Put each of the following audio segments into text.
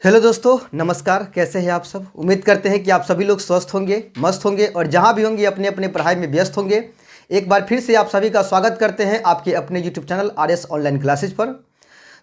Hello दोस्तों, नमस्कार। कैसे हैं आप सब? उम्मीद करते हैं कि आप सभी लोग स्वस्थ होंगे, मस्त होंगे और जहां भी होंगे अपने अपने पढ़ाई में व्यस्त होंगे। एक बार फिर से आप सभी का स्वागत करते हैं आपके अपने YouTube channel RS online classes पर।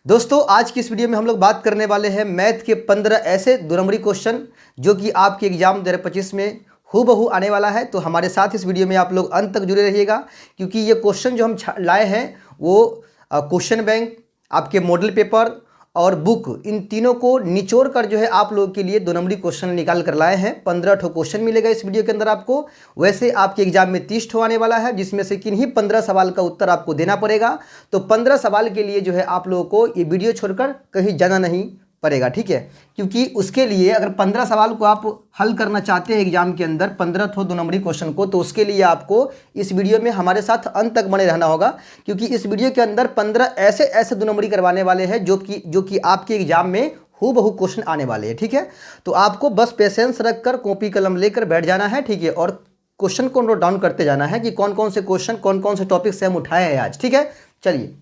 दोस्तों, आज की इस वीडियो में हम लोग बात करने वाले हैं मैथ के 15 ऐसे 2 नंबरी क्वेश्चन जो कि आपके एग्जाम 2025 में हूबहू आने वाला है। तो हमारे साथ इस वीडियो में आप लोग अंत तक जुड़े रहिएगा, क्योंकि ये क्वेश्चन जो हम लाए हैं वो क्वेश्चन बैंक, आपके मॉडल पेपर और बुक, इन तीनों को निचोड़ कर जो है आप लोगों के लिए 2 नंबरी क्वेश्चन निकाल कर लाए हैं। 15 ठो क्वेश्चन मिलेगा इस वीडियो के अंदर आपको। वैसे आपके एग्जाम में 30 ठो आने वाला है, जिसमें से किन्हीं 15 सवाल का उत्तर आपको देना पड़ेगा। तो 15 सवाल के लिए जो है आप लोगों को ये वीडियो छोड़कर कहीं जाना नहीं पड़ेगा, ठीक है। क्योंकि उसके लिए अगर 15 सवाल को आप हल करना चाहते हैं एग्जाम के अंदर, 15 ठो 2 नंबरी क्वेश्चन को, तो उसके लिए आपको इस वीडियो में हमारे साथ अंत तक बने रहना होगा। क्योंकि इस वीडियो के अंदर 15 ऐसे 2 नंबरी करवाने वाले हैं जो कि आपके एग्जाम में हूबहू क्वेश्चन आने वाले हैं, ठीक है। तो आपको बस पेशेंस रखकर कॉपी कलम लेकर बैठ जाना है, ठीक है, और क्वेश्चन को नोट डाउन करते जाना है कि कौन कौन से क्वेश्चन, कौन कौन से टॉपिक से हम उठाए हैं आज, ठीक है। चलिए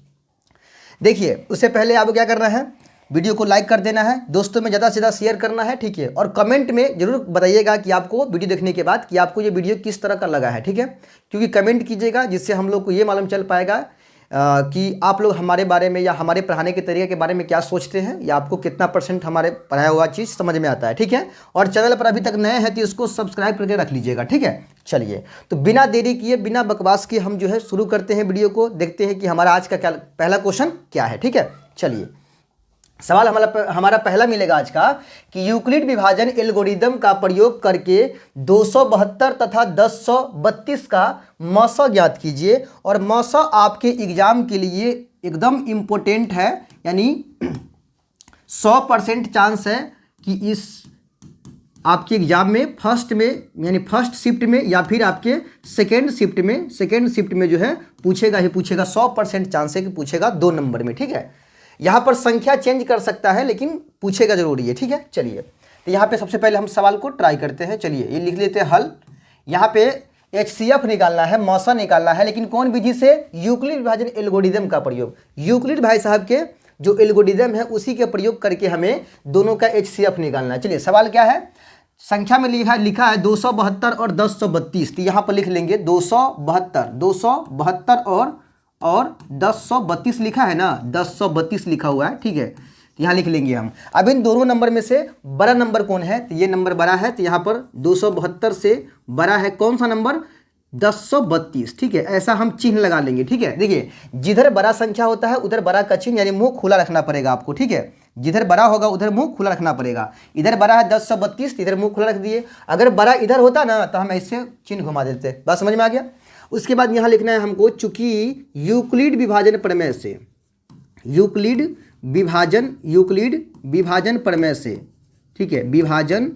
देखिए, उससे पहले आपको क्या करना है, वीडियो को लाइक कर देना है, दोस्तों में ज़्यादा से ज़्यादा शेयर करना है, ठीक है। और कमेंट में जरूर बताइएगा कि आपको वीडियो देखने के बाद कि आपको ये वीडियो किस तरह का लगा है, ठीक है। क्योंकि कमेंट कीजिएगा, जिससे हम लोग को ये मालूम चल पाएगा कि आप लोग हमारे बारे में या हमारे पढ़ाने के तरीके के बारे में क्या सोचते हैं, या आपको कितना % हमारे पढ़ाया हुआ चीज़ समझ में आता है, ठीक है। और चैनल पर अभी तक नए हैं तो इसको सब्सक्राइब करके रख लीजिएगा, ठीक है। चलिए, तो बिना देरी किए, बिना बकवास के हम जो है शुरू करते हैं वीडियो को। देखते हैं कि हमारा आज का क्या पहला क्वेश्चन क्या है, ठीक है। चलिए, सवाल हमारा पहला मिलेगा आज का कि यूक्लिड विभाजन एल्गोरिदम का प्रयोग करके 272 तथा 1032 का मौसा ज्ञात कीजिए। और मौसा आपके एग्जाम के लिए एकदम इम्पोर्टेंट है, यानी 100% चांस है कि इस आपके एग्जाम में फर्स्ट में, यानी फर्स्ट शिफ्ट में या फिर आपके सेकेंड शिफ्ट में जो है पूछेगा ही पूछेगा। 100% चांस है कि पूछेगा 2 नंबर में, ठीक है। यहाँ पर संख्या चेंज कर सकता है लेकिन पूछेगा जरूरी है, ठीक है। चलिए, तो यहाँ पे सबसे पहले हम सवाल को ट्राई करते हैं। चलिए, ये लिख लेते हैं हल। यहाँ पे HCF निकालना है, मौसा निकालना है, लेकिन कौन विधि से? यूक्लिड विभाजन एल्गोरिदम का प्रयोग। यूक्लिड भाई साहब के जो एल्गोरिदम है उसी के प्रयोग करके हमें दोनों का HCF निकालना है। चलिए, सवाल क्या है? संख्या में लिखा है 272 और 1032। तो यहाँ पर लिख लेंगे 272 और 1032 लिखा है ना, 1032 लिखा हुआ है, ठीक है। यहाँ लिख लेंगे हम। अब इन दोनों नंबर में से बड़ा नंबर कौन है? तो ये नंबर बड़ा है, तो यहाँ पर 272 से बड़ा है कौन सा नंबर? 1032, ठीक है। ऐसा हम चिन्ह लगा लेंगे, ठीक है। देखिए, जिधर बड़ा संख्या होता है उधर बड़ा का चिन्ह, यानी मुंह खुला रखना पड़ेगा आपको, ठीक है। जिधर बड़ा होगा उधर मुंह खुला रखना पड़ेगा। इधर बड़ा है 1032, इधर मुंह खुला रख दिए। अगर बड़ा इधर होता ना तो हम ऐसे चिन्ह घुमा देते। बात समझ में आ गया? उसके बाद यहाँ लिखना है हमको, चूंकि यूक्लिड विभाजन प्रमेय से, यूक्लिड विभाजन प्रमेय से, ठीक है, विभाजन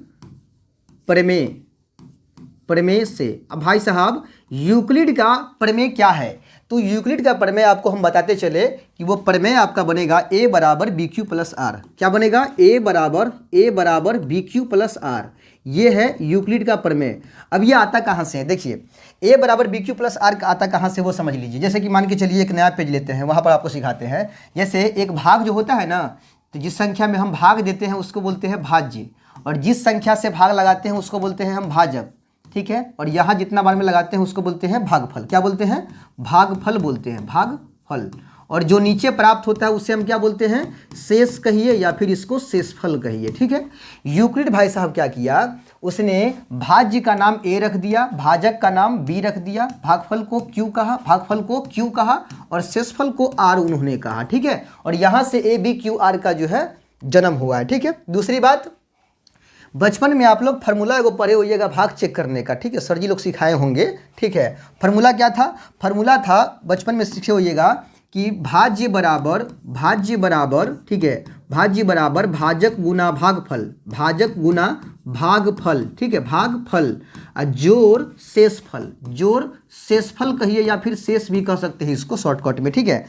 प्रमेय से। अब भाई साहब, यूक्लिड का प्रमेय क्या है? तो यूक्लिड का प्रमेय आपको हम बताते चले कि वो प्रमेय आपका बनेगा A बराबर BQ प्लस R। क्या बनेगा? A बराबर BQ प्लस R। ये है यूक्लिड का प्रमेय। अब ये आता कहाँ से है? देखिए, A बराबर BQ प्लस R का आता कहाँ से वो समझ लीजिए। जैसे कि मान के चलिए एक नया पेज लेते हैं, वहाँ पर आपको सिखाते हैं। जैसे एक भाग जो होता है ना, तो जिस संख्या में हम भाग देते हैं उसको बोलते हैं भाज्य, और जिस संख्या से भाग लगाते हैं उसको बोलते हैं हम भाजक, ठीक है। और यहाँ जितना बार में लगाते हैं उसको बोलते हैं भागफल। क्या बोलते हैं? भागफल बोलते हैं, भागफल। और जो नीचे प्राप्त होता है उससे हम क्या बोलते हैं? शेष कहिए या फिर इसको शेषफल कहिए, ठीक है। यूक्लिड भाई साहब क्या किया, उसने भाज्य का नाम A रख दिया, भाजक का नाम B रख दिया, भागफल को Q कहा और शेषफल को R उन्होंने कहा, ठीक है। और यहाँ से ABQR का जो है जन्म हुआ है, ठीक है। दूसरी बात, बचपन में आप लोग फार्मूला एगो पढ़े होइएगा भाग चेक करने का, ठीक है। सर जी लोग सिखाए होंगे, ठीक है। फार्मूला क्या था? फार्मूला था, बचपन में सीखे होइएगा कि भाज्य बराबर, ठीक है, भाज्य बराबर भाजक गुना भागफल, ठीक है, भागफल, जोड़ शेषफल कहिए या फिर शेष भी कह सकते हैं इसको शॉर्टकट में, ठीक है।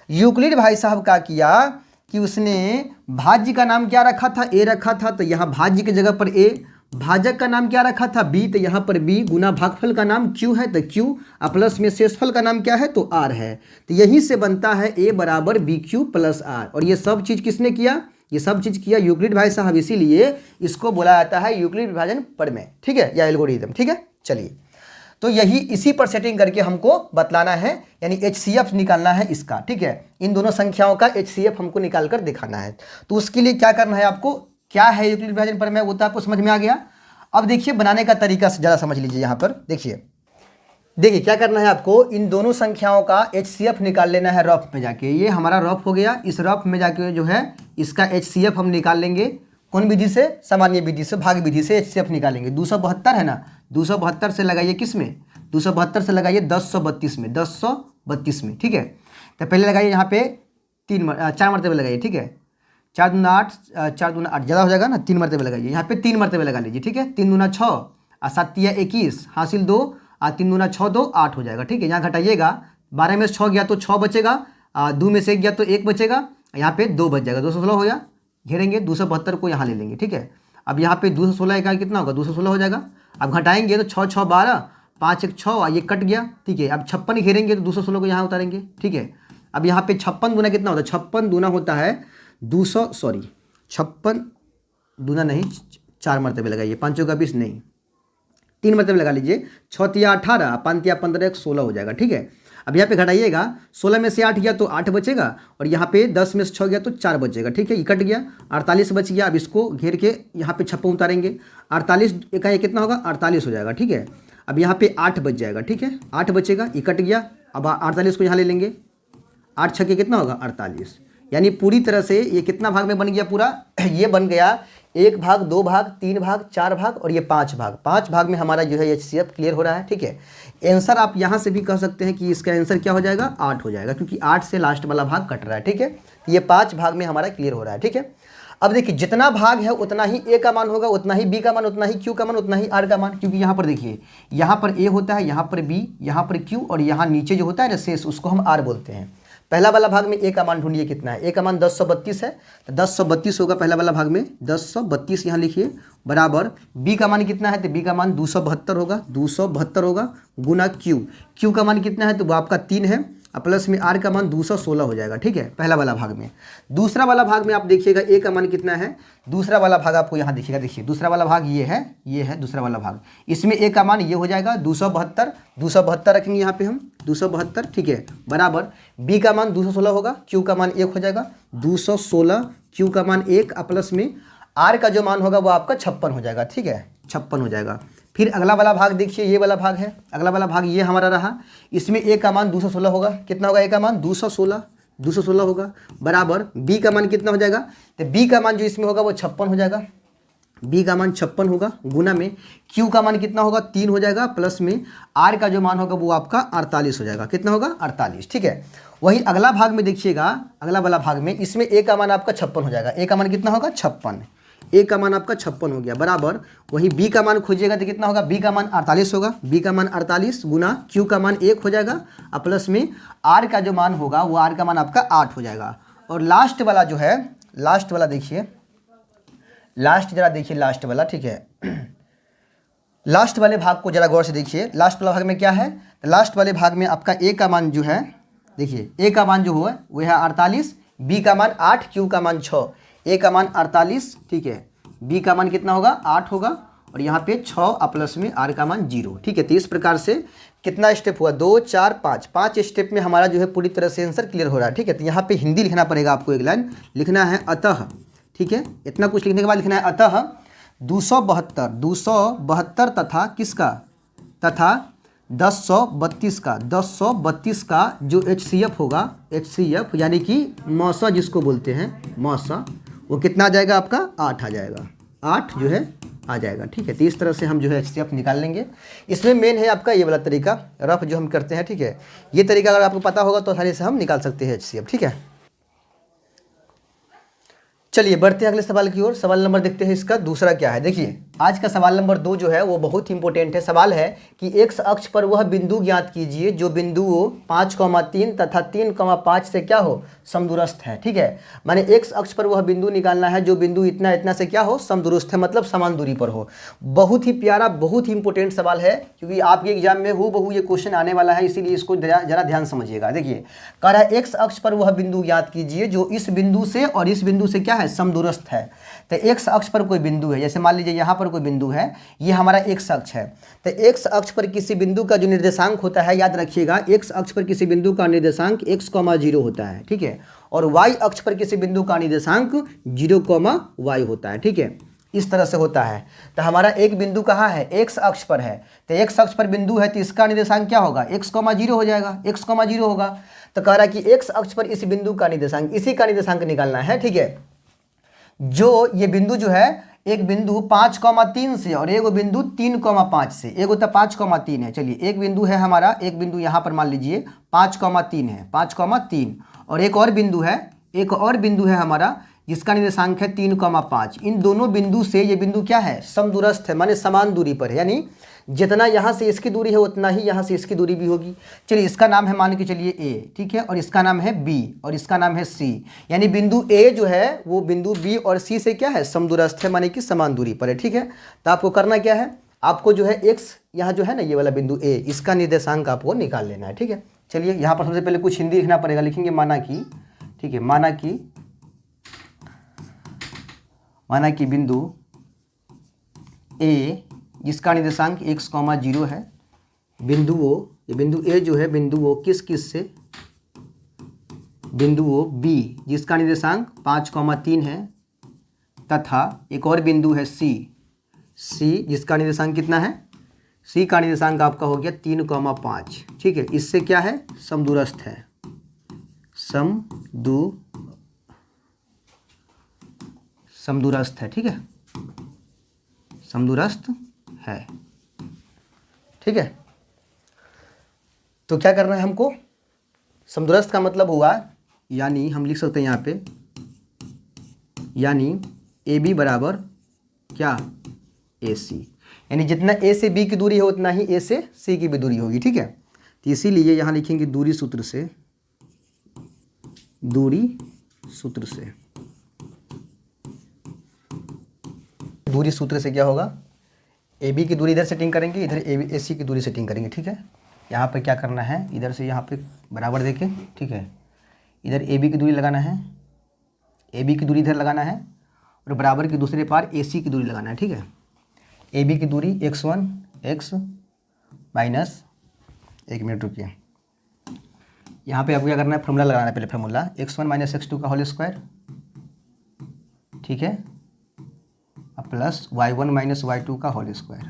यूक्लिड भाई साहब का किया कि उसने भाज्य का नाम क्या रखा था? A रखा था, तो यहाँ भाज्य की जगह पर A, भाजक का नाम क्या रखा था? B, तो यहाँ पर B, गुना भागफल का नाम Q है तो Q, और प्लस में शेषफल का नाम क्या है? तो R है। तो यही से बनता है A बराबर BQ प्लस R। और ये सब चीज़ किसने किया? ये सब चीज़ किया यूक्लिड भाई साहब, इसीलिए इसको बोला जाता है यूक्लिड विभाजन प्रमेय, ठीक है, या एल्गोरिथम, ठीक है। चलिए, तो यही इसी पर सेटिंग करके हमको बतलाना है, यानी HCF निकालना है इसका, ठीक है। इन दोनों संख्याओं का HCF हमको निकाल कर दिखाना है। तो उसके लिए क्या करना है आपको, क्या है यूक्लिड विभाजन प्रमेय, वो तो आपको समझ में आ गया। अब देखिए बनाने का तरीका ज़्यादा समझ लीजिए। यहाँ पर देखिए क्या करना है आपको, इन दोनों संख्याओं का HCF निकाल लेना है रफ में जाके। ये हमारा रफ हो गया, इस रफ में जाके जो है इसका HCF हम निकाल लेंगे। कौन विधि से, सामान्य विधि से, भाग विधि से HCF निकालेंगे। 272 है ना, 272 से लगाइए किस में, 272 से लगाइए 1032 में, 1032 में, ठीक है। तो पहले लगाइए यहाँ पे 4 मरतबे लगाइए, ठीक है। 4 दूना 8, 4 दूना 8 ज़्यादा हो जाएगा ना, 3 मरतबे लगाइए, यहाँ पे 3 मरतबे लगा लीजिए, ठीक है। 3 दूना 6 और 7 तिया 21 हासिल 2 और 3 दूना 6 2 8 हो जाएगा, ठीक है। यहाँ घटाइएगा, 12 में से 6 गया तो 6 बचेगा, 2 में से 1 गया तो 1 बचेगा, यहाँ पे 2 बच जाएगा, 216 हो गया। घेरेंगे 272 को यहाँ ले लेंगे, ठीक है। अब यहाँ पे 216 का कितना होगा, 216 हो जाएगा। अब घटाएंगे तो 6 6 12, 5 1 6, ये कट गया, ठीक है। अब 56 घेरेंगे तो 216 को यहाँ उतारेंगे, ठीक है। अब यहाँ पे 56 दूना कितना होता है, 56 दूना होता है 56 दूना नहीं, 4 मरतबे लगाइए, 5 का 20 नहीं, 3 मरतबे लगा लीजिए। 6 तिया 18, 5 तिया 15, 16 हो जाएगा, ठीक है। अब यहाँ पे घटाइएगा, 16 में से 8 गया तो 8 बचेगा, और यहाँ पे 10 में से 6 गया तो 4 बचेगा, ठीक है। ये कट गया, 48 बच गया। अब इसको घेर के यहाँ पे 56 उतारेंगे, 48 का ये कितना होगा, 48 हो जाएगा, ठीक है। अब यहाँ पे 8 बच जाएगा, ठीक है, 8 बचेगा, ये कट गया। अब 48 को यहाँ ले लेंगे, 8 छक्के कितना होगा, 48। यानी पूरी तरह से ये कितना भाग में बन गया पूरा, ये बन गया 1 भाग, 2 भाग, 3 भाग, 4 भाग और ये 5 भाग। 5 भाग में हमारा जो है HCF क्लियर हो रहा है, ठीक है। आंसर आप यहाँ से भी कह सकते हैं कि इसका आंसर क्या हो जाएगा, 8 हो जाएगा, क्योंकि 8 से लास्ट वाला भाग कट रहा है, ठीक है। ये 5 भाग में हमारा क्लियर हो रहा है, ठीक है। अब देखिए जितना भाग है उतना ही A का मान होगा, उतना ही B का मान, उतना ही Q का मान, उतना ही R का मान, क्योंकि यहाँ पर देखिए, यहाँ पर A होता है, यहाँ पर B, यहाँ पर Q, और यहाँ नीचे जो होता है ना शेष, उसको हम R बोलते हैं। पहला वाला भाग में A का मान ढूंढिए कितना है, A का मान 1032 है, तो 1032 होगा पहला वाला भाग में, 1032 यहाँ लिखिए, बराबर B का मान कितना है, तो B का मान 272 होगा, 272 होगा, गुना Q का मान कितना है, तो वो आपका 3 है, प्लस में R का मान 216 हो जाएगा, ठीक है, पहला वाला भाग में। दूसरा वाला भाग में आप देखिएगा A का मान कितना है, दूसरा वाला भाग आपको यहाँ देखिएगा, देखिए दूसरा वाला भाग ये है दूसरा वाला भाग, इसमें A का मान ये हो जाएगा 272 रखेंगे यहाँ पे हम 272, ठीक है, बराबर B का मान 216 होगा, Q का मान 1 हो जाएगा, 216, Q का मान 1, प्लस में R का जो मान होगा वो आपका 56 हो जाएगा, ठीक है, 56 हो जाएगा। फिर अगला वाला भाग देखिए, ये वाला भाग है, अगला वाला भाग ये हमारा रहा, इसमें A का मान 216 होगा, कितना होगा A का मान 216 होगा, बराबर B का मान कितना हो जाएगा, तो B का मान जो इसमें होगा वो 56 हो जाएगा, B का मान 56 होगा, गुना में Q का मान कितना होगा 3 हो जाएगा, प्लस में R का जो मान होगा वो आपका 48 हो जाएगा, कितना होगा 48, ठीक है। वही अगला भाग में देखिएगा, अगला वाला भाग में इसमें A का मान आपका 56 हो जाएगा, A का मान कितना होगा 56, A का मान आपका 56 हो गया, बराबर वही B का मान खोजिएगा तो कितना होगा, B का मान 48 होगा, B का मान 48 गुना Q का मान 1 हो जाएगा, और प्लस में R का जो मान होगा वो R का मान आपका 8 हो जाएगा। और लास्ट वाला जो है, लास्ट वाला देखिए, लास्ट जरा देखिए, लास्ट वाला, ठीक है, लास्ट वाले भाग को जरा गौर से देखिए। लास्ट वाला भाग में क्या है, तो लास्ट वाले भाग में आपका A का मान जो है, देखिए A का मान जो हुआ वो है 48, B का मान 8, Q का मान 6, A का मान 48, ठीक है, B का मान कितना होगा 8 होगा, और यहाँ पे 6 प्लस में R का मान 0, ठीक है। तो इस प्रकार से कितना स्टेप हुआ, 2 4 5, 5 स्टेप में हमारा जो है पूरी तरह से आंसर क्लियर हो रहा है, ठीक है। तो यहाँ पे हिंदी लिखना पड़ेगा आपको, एक लाइन लिखना है अतः, ठीक है, इतना कुछ लिखने के बाद लिखना है अतः 272 तथा किसका, तथा 1032 का जो HCF होगा, HCF यानी कि मौसा जिसको बोलते हैं मौसा, वो कितना आ जाएगा आपका 8 आ जाएगा, 8 जो है आ जाएगा, ठीक है। तो इस तरह से हम जो है HCF निकाल लेंगे। इसमें मेन है आपका ये वाला तरीका, रफ जो हम करते हैं, ठीक है। ये तरीका अगर आपको पता होगा तो आसानी से हम निकाल सकते हैं HCF, ठीक है। चलिए बढ़ते हैं अगले सवाल की ओर। सवाल नंबर देखते हैं इसका दूसरा क्या है, देखिए आज का सवाल नंबर 2 जो है वो बहुत इंपॉर्टेंट है। सवाल है कि x अक्ष पर वह बिंदु ज्ञात कीजिए जो बिंदुओं 5,3 तथा 3,5 से क्या हो, समदूरस्थ है। ठीक है, माने x अक्ष पर वह बिंदु निकालना है जो बिंदु इतना इतना से क्या हो, समदूरस्थ है, मतलब समान दूरी पर हो। बहुत ही प्यारा, बहुत ही इंपॉर्टेंट सवाल है, क्योंकि आपके एग्जाम में हूबहू ये क्वेश्चन आने वाला है, इसीलिए इसको जरा ध्यान समझिएगा। देखिए, कह रहा है x अक्ष पर वह बिंदु ज्ञात कीजिए जो इस बिंदु से और इस बिंदु से क्या है, समदूरस्थ है। तो x अक्ष पर कोई बिंदु है, जैसे मान लीजिए यहाँ पर कोई बिंदु है, ये हमारा x अक्ष है। तो x अक्ष पर किसी बिंदु का जो निर्देशांक होता है, याद रखिएगा, x अक्ष पर किसी बिंदु का निर्देशांक x, 0 होता है। ठीक है, और y अक्ष पर किसी बिंदु का निर्देशांक 0, y होता है। ठीक है, इस तरह से होता है। तो हमारा एक बिंदु कहाँ है, x अक्ष पर है। तो x अक्ष पर बिंदु है तो इसका निर्देशांक क्या होगा, x, 0 हो जाएगा, x, 0 होगा। तो कह रहा है कि x अक्ष पर इस बिंदु का निर्देशांक, इसी का निर्देशांक निकालना है। ठीक है, जो ये बिंदु जो है, एक बिंदु 5,3 से और एक बिंदु 3,5 से, एक होता 5,3 है। चलिए, एक बिंदु है हमारा, एक बिंदु यहाँ पर मान लीजिए 5,3 है, 5,3, और एक और बिंदु है, एक और बिंदु है हमारा जिसका निर्देशांक है 3,5। इन दोनों बिंदु से ये बिंदु क्या है, समदूरस्थ है, माने समान दूरी पर है, यानी जितना यहाँ से इसकी दूरी है उतना ही यहाँ से इसकी दूरी भी होगी। चलिए, इसका नाम है, मान के चलिए A, ठीक है, और इसका नाम है B, और इसका नाम है C। यानी बिंदु A जो है वो बिंदु B और C से क्या है, समदूरस्थ है, माने कि समान दूरी पर है। ठीक है, तो आपको करना क्या है, आपको जो है x यहाँ जो है ना, ये वाला बिंदु A, इसका निर्देशांक आपको निकाल लेना है। ठीक है, चलिए यहाँ पर सबसे पहले कुछ हिंदी लिखना पड़ेगा, लिखेंगे माना कि, ठीक है, माना कि बिंदु A जिसका निर्देशांक x, 0 है, बिंदुओं, ये बिंदु A जो है, बिंदुओं किस किस से, बिंदुओं B जिसका निर्देशांक 5,3 है, तथा एक और बिंदु है C जिसका निर्देशांक कितना है, C का निर्देशांक आपका हो गया 3,5। ठीक है, इससे क्या है, समदूरस्थ है, समदूरस्थ है। ठीक है, समदूरस्थ है। ठीक है, तो क्या करना है हमको, समदूरस्थ का मतलब हुआ, यानी हम लिख सकते हैं यहाँ पे, यानी AB बराबर क्या, AC, यानी जितना A से B की दूरी है उतना ही A से C की भी दूरी होगी। ठीक है, तो इसीलिए यहाँ लिखेंगे दूरी सूत्र से, दूरी सूत्र से क्या होगा, AB की दूरी इधर सेटिंग करेंगे, इधर AC की दूरी सेटिंग करेंगे। ठीक है, यहाँ पे क्या करना है, इधर से यहाँ पे बराबर देके, ठीक है, इधर AB की दूरी लगाना है, AB की दूरी इधर लगाना है, और बराबर की दूसरे पार AC की दूरी लगाना है। ठीक है, AB की दूरी x1 x माइनस, एक मिनट रुकिए, यहाँ पे आपको क्या करना है, फॉर्मूला लगाना है, पहले फॉर्मूला x1 माइनस x2 का होल स्क्वायर, ठीक है, प्लस y1 माइनस y2 का होल स्क्वायर।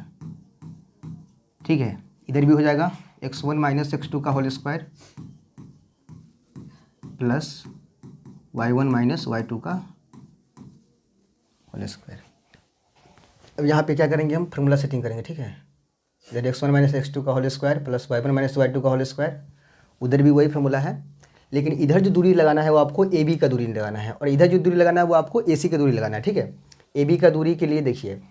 ठीक है, इधर भी हो जाएगा x1 माइनस x2 का whole square plus y1 minus y2 का होल स्क्वायर। अब यहाँ पे क्या करेंगे, हम फॉर्मूला सेटिंग करेंगे। ठीक है, इधर x1 माइनस x2 का whole square plus y1 minus y2 का होल स्क्वायर, उधर भी वही फॉर्मूला है, लेकिन इधर जो दूरी लगाना है वो आपको AB का दूरी लगाना है, और इधर जो दूरी लगाना है वो आपको AC का दूरी लगाना है। ठीक है, AB का दूरी के लिए देखिए,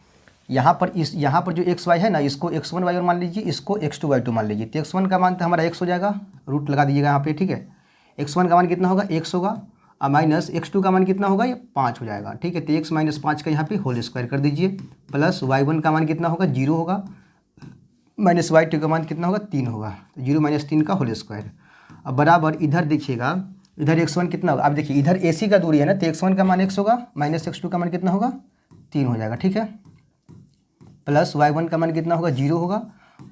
यहाँ पर जो x y है ना, इसको x1 y1 मान लीजिए, इसको x2 y2 मान लीजिए। तो x1 का मान तो हमारा x हो जाएगा, रूट लगा दीजिएगा यहाँ पे। ठीक है, x1 का मान कितना होगा, x होगा, और माइनस x2 का मान कितना होगा, ये 5 हो जाएगा। ठीक है, तो x माइनस 5 का यहाँ पे होल स्क्वायर कर दीजिए, प्लस y1 का मान कितना होगा, 0 होगा, माइनस y2 का मान कितना होगा, 3 होगा, तो 0 माइनस 3 का होल स्क्वायर। अब बराबर इधर देखिएगा, इधर x1 कितना होगा, अब देखिए इधर AC का दूरी है ना, तो x1 का मान x होगा, माइनस x2 का मान कितना होगा, 3 हो जाएगा। ठीक है, प्लस y1 का मान कितना होगा, 0 होगा,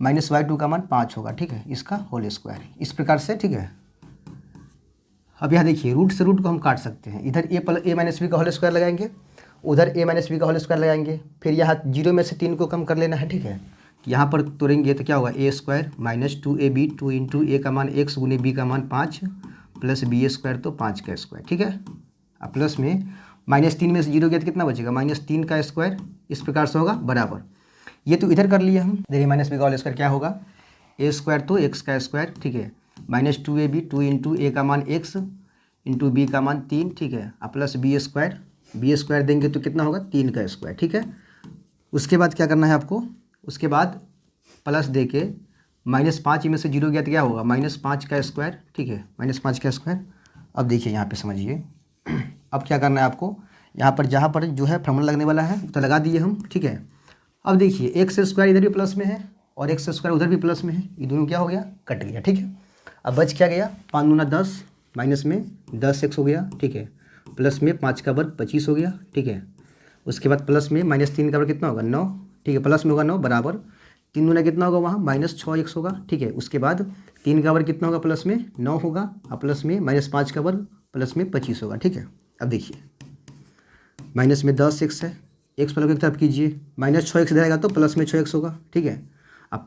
माइनस y2 का मान 5 होगा। ठीक है, इसका होल स्क्वायर, इस प्रकार से। ठीक है, अब यहाँ देखिए, रूट से रूट को हम काट सकते हैं, इधर a माइनस b का होल स्क्वायर लगाएंगे, उधर a माइनस b का होल स्क्वायर लगाएंगे, फिर यहाँ 0 में से 3 को कम कर लेना है। ठीक है, यहाँ पर तोड़ेंगे तो क्या होगा, a square minus 2ab, 2 into a का मान x गुने b का मान 5 प्लस b स्क्वायर, तो 5 का स्क्वायर। ठीक है, अब प्लस में माइनस 3 में से 0 गया तो कितना बचेगा, माइनस 3 का स्क्वायर, इस प्रकार से होगा बराबर। ये तो इधर कर लिया हम, देखिए माइनस b का होल स्क्वायर क्या होगा, a स्क्वायर तो x का स्क्वायर। ठीक है, माइनस 2ab, 2 इंटू a का मान x इंटू b का मान 3। ठीक है, अब प्लस b स्क्वायर देंगे तो कितना होगा, 3 का स्क्वायर। ठीक है, उसके बाद क्या करना है आपको, उसके बाद प्लस दे के -5 में से 0 गया तो क्या होगा, -5 का स्क्वायर, ठीक है, -5 का स्क्वायर। अब देखिए यहाँ पे समझिए, अब क्या करना है आपको, यहाँ पर जहाँ पर जो है फार्मूला लगने वाला है तो लगा दिए हम, ठीक है। अब देखिए एक्स स्क्वायर इधर भी प्लस में है और एक्स स्क्वायर उधर भी प्लस में है, ये दोनों क्या हो गया, कट गया, ठीक है। अब बच क्या गया, 5 दूना 10, माइनस में 10x हो गया, ठीक है, प्लस में 5 का वर्ग 25 हो गया, ठीक है। उसके बाद प्लस में -3 का वर्ग कितना होगा, 9, ठीक है, प्लस में होगा 9 बराबर 3 दूना कितना होगा वहाँ -6x होगा, ठीक है। उसके बाद 3 का वर्ग कितना होगा, प्लस में 9 होगा और प्लस में -5 का वर्ग प्लस में 25 होगा, ठीक है। अब देखिए माइनस में 10x है, एक्स प्लस की तरफ कीजिए, -6x रहेगा तो प्लस में 6x होगा, ठीक है। अब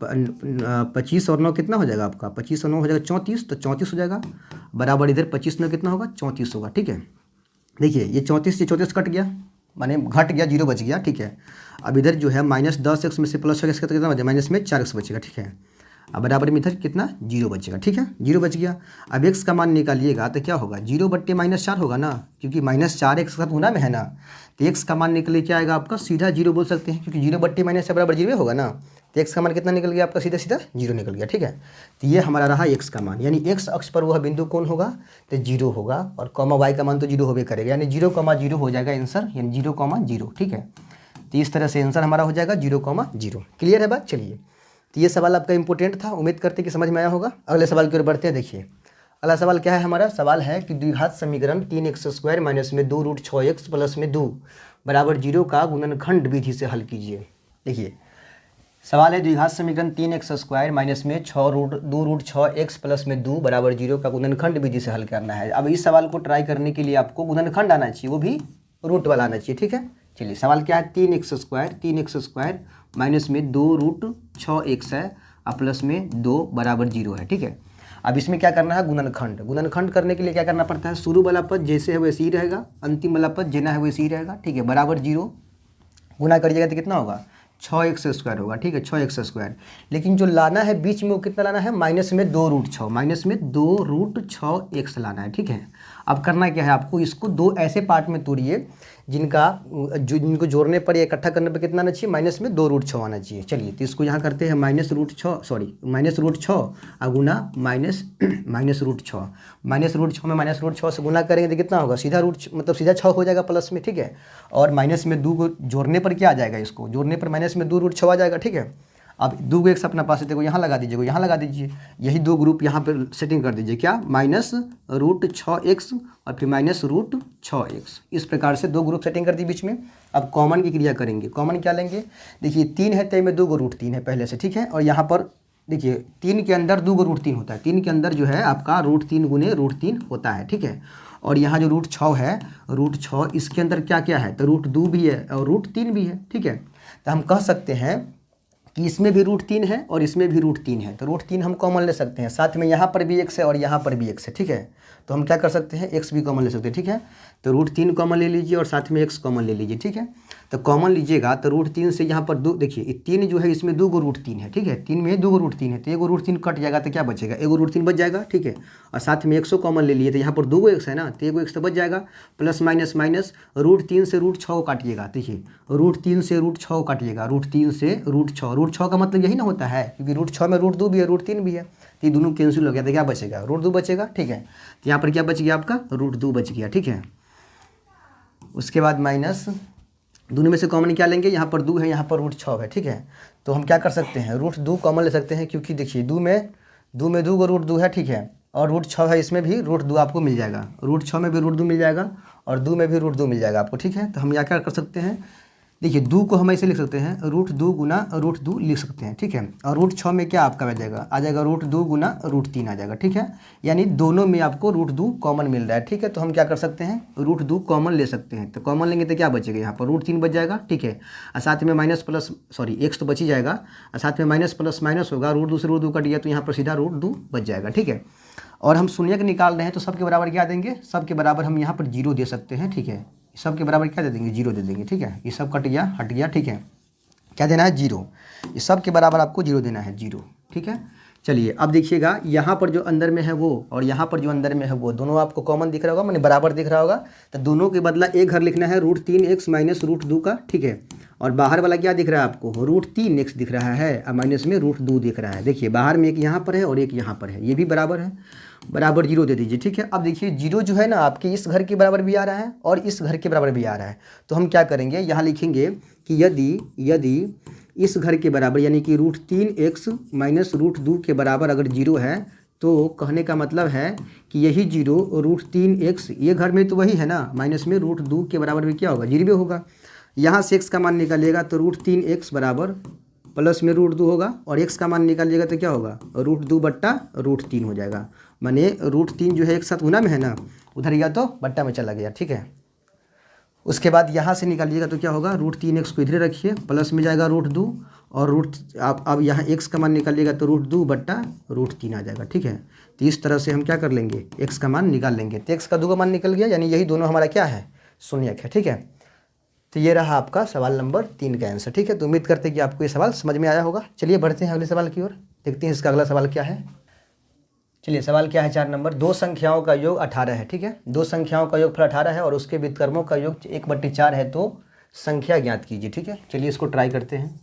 25 और 9 कितना हो जाएगा आपका, 25 और 9 हो जाएगा 34, तो 34 हो जाएगा बराबर इधर 25 9 कितना होगा, 34 होगा, ठीक है। देखिए ये 34 से 34 कट गया, माने घट गया, 0 बच गया, ठीक है। अब इधर जो है -10x में से +6x का तो कितना बचा, माइनस में 4x बचेगा, ठीक है। अब बराबर में इधर कितना 0 बचेगा, ठीक है, 0 बच गया। अब x का मान निकालिएगा तो क्या होगा, 0/-4 होगा ना, क्योंकि -4 x के साथ गुना में है ना, तो x का मान निकले क्या आएगा आपका, सीधा 0 बोल सकते हैं, क्योंकि 0/-4 बराबर 0 होगा ना, तो x का मान कितना निकल गया आपका, सीधा सीधा 0 निकल गया, ठीक है। तो ये हमारा रहा x का मान, यानी x अक्ष पर वह बिंदु कौन होगा, तो 0 होगा, और कॉमा y का मान तो 0 होबे करेगा, यानी 0,0 हो जाएगा आंसर, यानी 0,0, ठीक है। तो इस तरह से आंसर हमारा हो जाएगा 0,0। क्लियर है बात। चलिए, तो ये सवाल आपका इंपॉर्टेंट था, उम्मीद करते कि समझ में आया होगा। अगले सवाल की ओर बढ़ते हैं। देखिए अगला सवाल क्या है हमारा, सवाल है कि द्विघात समीकरण 3x² माइनस में 2√6x प्लस में 2 बराबर 0 का गुणनखंड विधि से हल कीजिए। देखिए सवाल है द्विघात समीकरण 3x² माइनस में 2√6x प्लस में 2 बराबर 0 का गुणनखंड विधि से हल करना है। अब इस सवाल को ट्राई करने के लिए आपको गुणनखंड आना चाहिए, वो भी रूट वाला आना चाहिए, ठीक है। चलिए सवाल क्या है, 3x² माइनस में 2√6x है और प्लस में 2 बराबर 0 है, ठीक है। अब इसमें क्या करना है, गुणनखंड। गुणनखंड करने के लिए क्या करना पड़ता है, शुरू वाला पद जैसे है वैसे ही रहेगा, अंतिम वाला पद जेना है वैसे ही रहेगा, ठीक है। बराबर 0 गुना करिएगा तो कितना होगा, 6x² होगा, ठीक है, 6x²। लेकिन जो लाना है बीच में वो कितना लाना है, माइनस में 2√6, माइनस में 2√6x लाना है, ठीक है। अब करना क्या है आपको, इसको दो ऐसे पार्ट में तोड़िए जिनको जोड़ने पर या इकट्ठा करने पर कितना आना चाहिए, माइनस में 2√6 आना चाहिए। चलिए तो इसको यहाँ करते हैं -√6 और गुना -√6 -√6 में -√6 से गुना करेंगे तो कितना होगा, सीधा मतलब सीधा 6 हो जाएगा प्लस में, ठीक है। और माइनस में 2 को जोड़ने पर क्या आ जाएगा, इसको जोड़ने पर माइनस में 2√6 आ जाएगा, ठीक है। अब 2 को एक अपना पास देखो यहाँ लगा दीजिए, यहाँ लगा दीजिए, यही 2 ग्रुप यहाँ पर सेटिंग कर दीजिए, क्या -√6x और फिर -√6x, इस प्रकार से 2 ग्रुप सेटिंग कर दी बीच में। अब कॉमन की क्रिया करेंगे, कॉमन क्या लेंगे, देखिए 3 है तो में 2 को √3 है पहले से, ठीक है। और यहाँ पर देखिए 3 के अंदर 2 को √3 होता है, 3 के अंदर जो है आपका √3 गुने √3 होता है, ठीक है। और यहाँ जो √6 है, √6 इसके अंदर क्या क्या है, तो √2 भी है और √3 भी है, ठीक है। तो हम कह सकते हैं कि इसमें भी √3 है और इसमें भी √3 है, तो √3 हम कॉमन ले सकते हैं, साथ में यहाँ पर भी x है और यहाँ पर भी x है, ठीक है। तो हम क्या कर सकते हैं, x भी कॉमन ले सकते हैं, ठीक है। तो √3 कॉमन ले लीजिए और साथ में x कॉमन ले लीजिए, ठीक है। तो कॉमन लीजिएगा तो √3 से यहाँ पर 2, देखिए 3 जो है इसमें 2 को √3 है, ठीक है, 3 में 2 को √3 है, तो 1 √3 कट जाएगा तो क्या बचेगा, 1 √3 बच जाएगा, ठीक है। और साथ में x कॉमन ले लिए तो यहाँ पर 2 x है ना, तो 1 x तो बच जाएगा, प्लस माइनस माइनस √3 से √6 काटिएगा, देखिए √3 से √6 काटिएगा, √3 से √6 का मतलब यही ना होता है, क्योंकि √6 में √2 भी है √3 भी है, तो ये दोनों कैंसिल हो गया तो क्या बचेगा, √2 बचेगा, ठीक है। तो यहाँ पर क्या बच गया आपका, √2 बच गया, ठीक है। उसके बाद माइनस दोनों में से कॉमन क्या लेंगे, यहाँ पर 2 है, यहाँ पर √6 है, ठीक है। तो हम क्या कर सकते हैं, √2 कॉमन ले सकते हैं, क्योंकि देखिए 2 में 2 को √2 है, ठीक है, और √6 है, इसमें भी √2 आपको मिल जाएगा, √6 में भी √2 मिल जाएगा और 2 में भी √2 मिल जाएगा आपको, ठीक है। तो हम यहाँ क्या कर सकते हैं, देखिए 2 को हम ऐसे लिख सकते हैं, √2 गुना √2 लिख सकते हैं, ठीक है। और √6 में क्या आपका आ जाएगा √2 गुना √3 आ जाएगा, ठीक है। यानी दोनों में आपको √2 कॉमन मिल रहा है, ठीक है। तो हम क्या कर सकते हैं, √2 कॉमन ले सकते हैं, तो कॉमन लेंगे तो क्या बचेगा, यहाँ पर √3 बच जाएगा, ठीक है। और साथ में माइनस प्लस x तो बच ही जाएगा, और साथ में माइनस प्लस माइनस होगा, √2 से √2 कट गया तो यहाँ पर सीधा √2 बच जाएगा, ठीक है। और हम शून्य निकाल रहे हैं तो सबके बराबर क्या देंगे, सबके बराबर हम यहाँ पर 0 दे सकते हैं, ठीक है। सब के बराबर क्या दे देंगे, 0 दे देंगे, ठीक है। ये सब कट गया, हट गया, ठीक है। क्या देना है, 0, ये सब के बराबर आपको 0 देना है, 0, ठीक है। चलिए अब देखिएगा, यहाँ पर जो अंदर में है वो और यहाँ पर जो अंदर में है वो दोनों आपको कॉमन दिख रहा होगा, माने बराबर दिख रहा होगा, तो दोनों के बदला एक घर लिखना है √3x माइनस √2 का, ठीक है। और बाहर वाला क्या दिख रहा है आपको, √3x दिख रहा है, अब माइनस में √2 दिख रहा है। देखिए बाहर में एक यहाँ पर है और एक यहाँ पर है, ये भी बराबर है, बराबर 0 दे दीजिए। ठीक है, अब देखिए 0 जो है ना आपके इस घर के बराबर भी आ रहा है और इस घर के बराबर भी आ रहा है, तो हम क्या करेंगे, यहाँ लिखेंगे कि यदि इस घर के बराबर यानी कि √3x माइनस √2 के बराबर अगर 0 है, तो कहने का मतलब है कि यही 0 √3x, ये घर में तो वही है ना, माइनस में √2 के बराबर भी क्या होगा, 0 भी होगा। यहाँ से x का मान निकालिएगा तो √3x बराबर प्लस में √2 होगा, और x का मान निकालिएगा तो क्या होगा, √2 बट्टा √3 हो जाएगा। माने √3 जो है एक साथ गुना में है ना, उधर गया तो बट्टा में चला गया। ठीक है, उसके बाद यहाँ से निकालिएगा तो क्या होगा, √3x को इधर रखिए, प्लस में जाएगा √2, और आप अब यहाँ x का मान निकालिएगा तो √2 बट्टा √3 आ जाएगा। ठीक है, तो इस तरह से हम क्या कर लेंगे, x का मान निकाल लेंगे। तो x का 2 का मान निकल गया, यानी यही दोनों हमारा क्या है, शून्यक है। ठीक है, तो ये रहा आपका सवाल नंबर 3 का आंसर। ठीक है, तो उम्मीद करते हैं कि आपको ये सवाल समझ में आया होगा। चलिए बढ़ते हैं अगले सवाल की ओर, देखते हैं इसका अगला सवाल क्या है। चलिए सवाल क्या है, 4 नंबर, दो संख्याओं का योग 18 है। ठीक है, दो संख्याओं का योगफल 18 है और उसके व्युत्क्रमों का योग 1/4 है, तो संख्या ज्ञात कीजिए। ठीक है, चलिए इसको ट्राई करते हैं।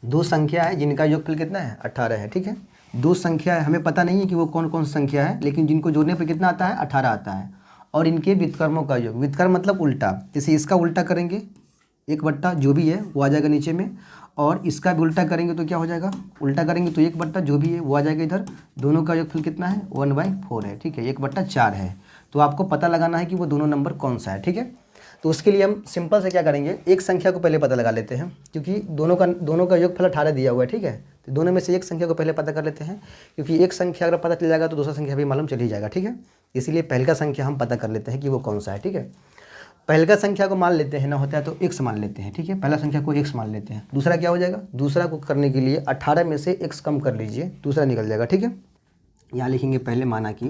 दो संख्या है जिनका योगफल कितना है, 18 है। ठीक है, दो संख्या है, हमें पता नहीं है कि वो कौन कौन सी संख्या है, लेकिन जिनको जोड़ने पर कितना आता है, 18 आता है, और इनके व्युत्क्रमों का योग, व्युत्क्रम मतलब उल्टा, जैसे इसका उल्टा करेंगे 1/, जो भी है वो आ जाएगा नीचे में, और इसका भी उल्टा करेंगे तो क्या हो जाएगा, उल्टा करेंगे तो 1/, जो भी है वो आ जाएगा इधर। दोनों का योगफल कितना है, 1/4 है। ठीक है, 1/4 है, तो आपको पता लगाना है कि वो दोनों नंबर कौन सा है। ठीक है, तो उसके लिए हम सिंपल से क्या करेंगे, एक संख्या को पहले पता लगा लेते हैं, क्योंकि दोनों का योगफल 18 दिया हुआ है। ठीक है, तो दोनों में से एक संख्या को पहले पता कर लेते हैं, क्योंकि एक संख्या अगर पता चल जाएगा तो दूसरा संख्या भी मालूम चल ही जाएगा। ठीक है, इसीलिए पहले का संख्या हम पता कर लेते हैं कि वो कौन सा है। ठीक है, पहले का संख्या को मान लेते हैं, ना होता है तो x मान लेते हैं। ठीक है, पहला संख्या को x मान लेते हैं। दूसरा क्या हो जाएगा, दूसरा को करने के लिए 18 में से x कम कर लीजिए, दूसरा निकल जाएगा। ठीक है, यहाँ लिखेंगे पहले माना कि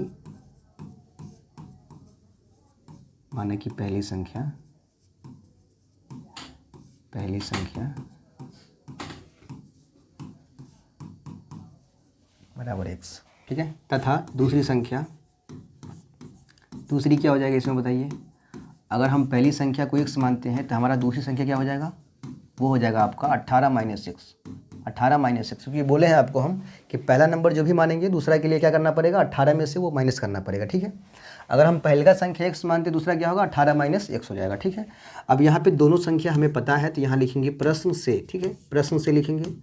पहली संख्या बराबर x। ठीक है, तथा दूसरी संख्या, दूसरी क्या हो जाएगा इसमें बताइए, अगर हम पहली संख्या को x मानते हैं तो हमारा दूसरी संख्या क्या हो जाएगा, वो हो जाएगा आपका 18 - x। 18 - x, क्योंकि बोले हैं आपको हम कि पहला नंबर जो भी मानेंगे दूसरा के लिए क्या करना पड़ेगा, 18 में से वो माइनस करना पड़ेगा। ठीक है, अगर हम पहले का संख्या x मानते दूसरा क्या होगा, 18 - x हो जाएगा। ठीक है, अब यहाँ पे दोनों संख्या हमें पता है, तो यहाँ लिखेंगे प्रश्न से। ठीक है, प्रश्न से लिखेंगे,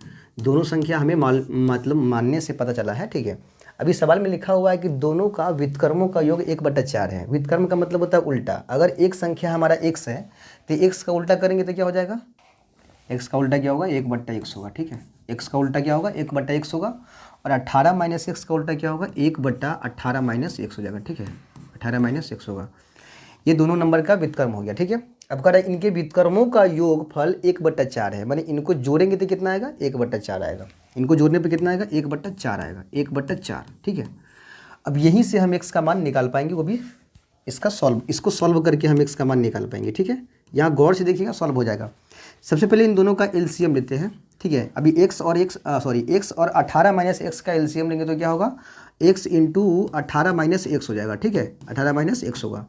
दोनों संख्या हमें मतलब मानने से पता चला है। ठीक है, अभी सवाल में लिखा हुआ है कि दोनों का व्युत्क्रमों का योग 1/4 है। व्युत्क्रम का मतलब होता है उल्टा, अगर एक संख्या हमारा x है तो x का उल्टा करेंगे तो क्या हो जाएगा, x का उल्टा क्या होगा, 1/x होगा। ठीक है, x का उल्टा क्या होगा, 1/x होगा, और 18 - x का उल्टा क्या होगा, 1/18 - x हो जाएगा। ठीक है, 18 - x होगा। ये दोनों नंबर का व्युत्क्रम हो गया। ठीक है, अब कह रहा है इनके व्युत्क्रमों का योगफल 1/4 है, माने इनको जोड़ेंगे तो कितना आएगा, 1/4 आएगा। इनको जोड़ने पे कितना आएगा, 1/4 आएगा, 1/4। ठीक है, अब यहीं से हम x का मान निकाल पाएंगे, वो भी इसको सॉल्व करके हम x का मान निकाल पाएंगे। ठीक है, यहाँ गौर से देखिएगा, सॉल्व हो जाएगा। सबसे पहले इन दोनों का एलसीएम लेते हैं। ठीक है, अभी x और 18 - x का एलसीएम लेंगे तो क्या होगा, x × 18 - x हो जाएगा। ठीक है, 18 - x होगा।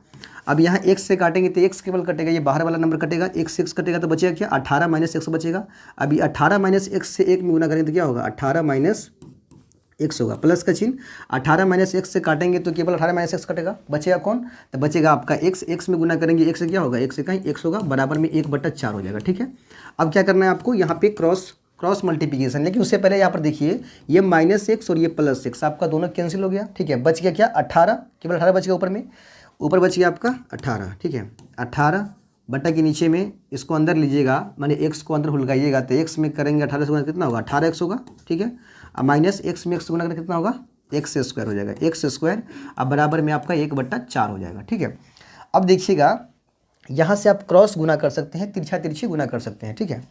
अब यहाँ x से काटेंगे तो x केवल कटेगा, ये बाहर वाला नंबर कटेगा, x से x कटेगा तो बचेगा क्या, 18 - x बचेगा। अभी 18 - x से 1 में गुना करेंगे तो क्या होगा, 18 - x होगा, प्लस का चिन्ह। 18 - x से काटेंगे तो केवल 18 - x कटेगा, बचेगा कौन, तो बचेगा आपका x में गुना करेंगे, x से क्या होगा, x से कहीं x होगा, बराबर में 1/4 हो जाएगा। ठीक है, अब क्या करना है आपको, यहाँ पे क्रॉस मल्टीप्लिकेशन, लेकिन उससे पहले यहाँ पर देखिए ये -x और ये +x आपका दोनों कैंसिल हो गया। ठीक है, बच गया क्या, 18, केवल 18 बच गया, ऊपर बच गया आपका 18। ठीक है, 18 बटा के नीचे में इसको अंदर लीजिएगा, माने x को अंदर हुलगाइएगा तो x में करेंगे 18 से गुना कितना होगा, 18x होगा। ठीक है, अब -x में x गुना करके कितना होगा, x² हो जाएगा, x², अब बराबर में आपका 1/4 हो जाएगा। ठीक है, अब देखिएगा यहाँ से आप क्रॉस गुना कर सकते हैं, तिरछा तिरछी गुना कर सकते हैं। ठीक है,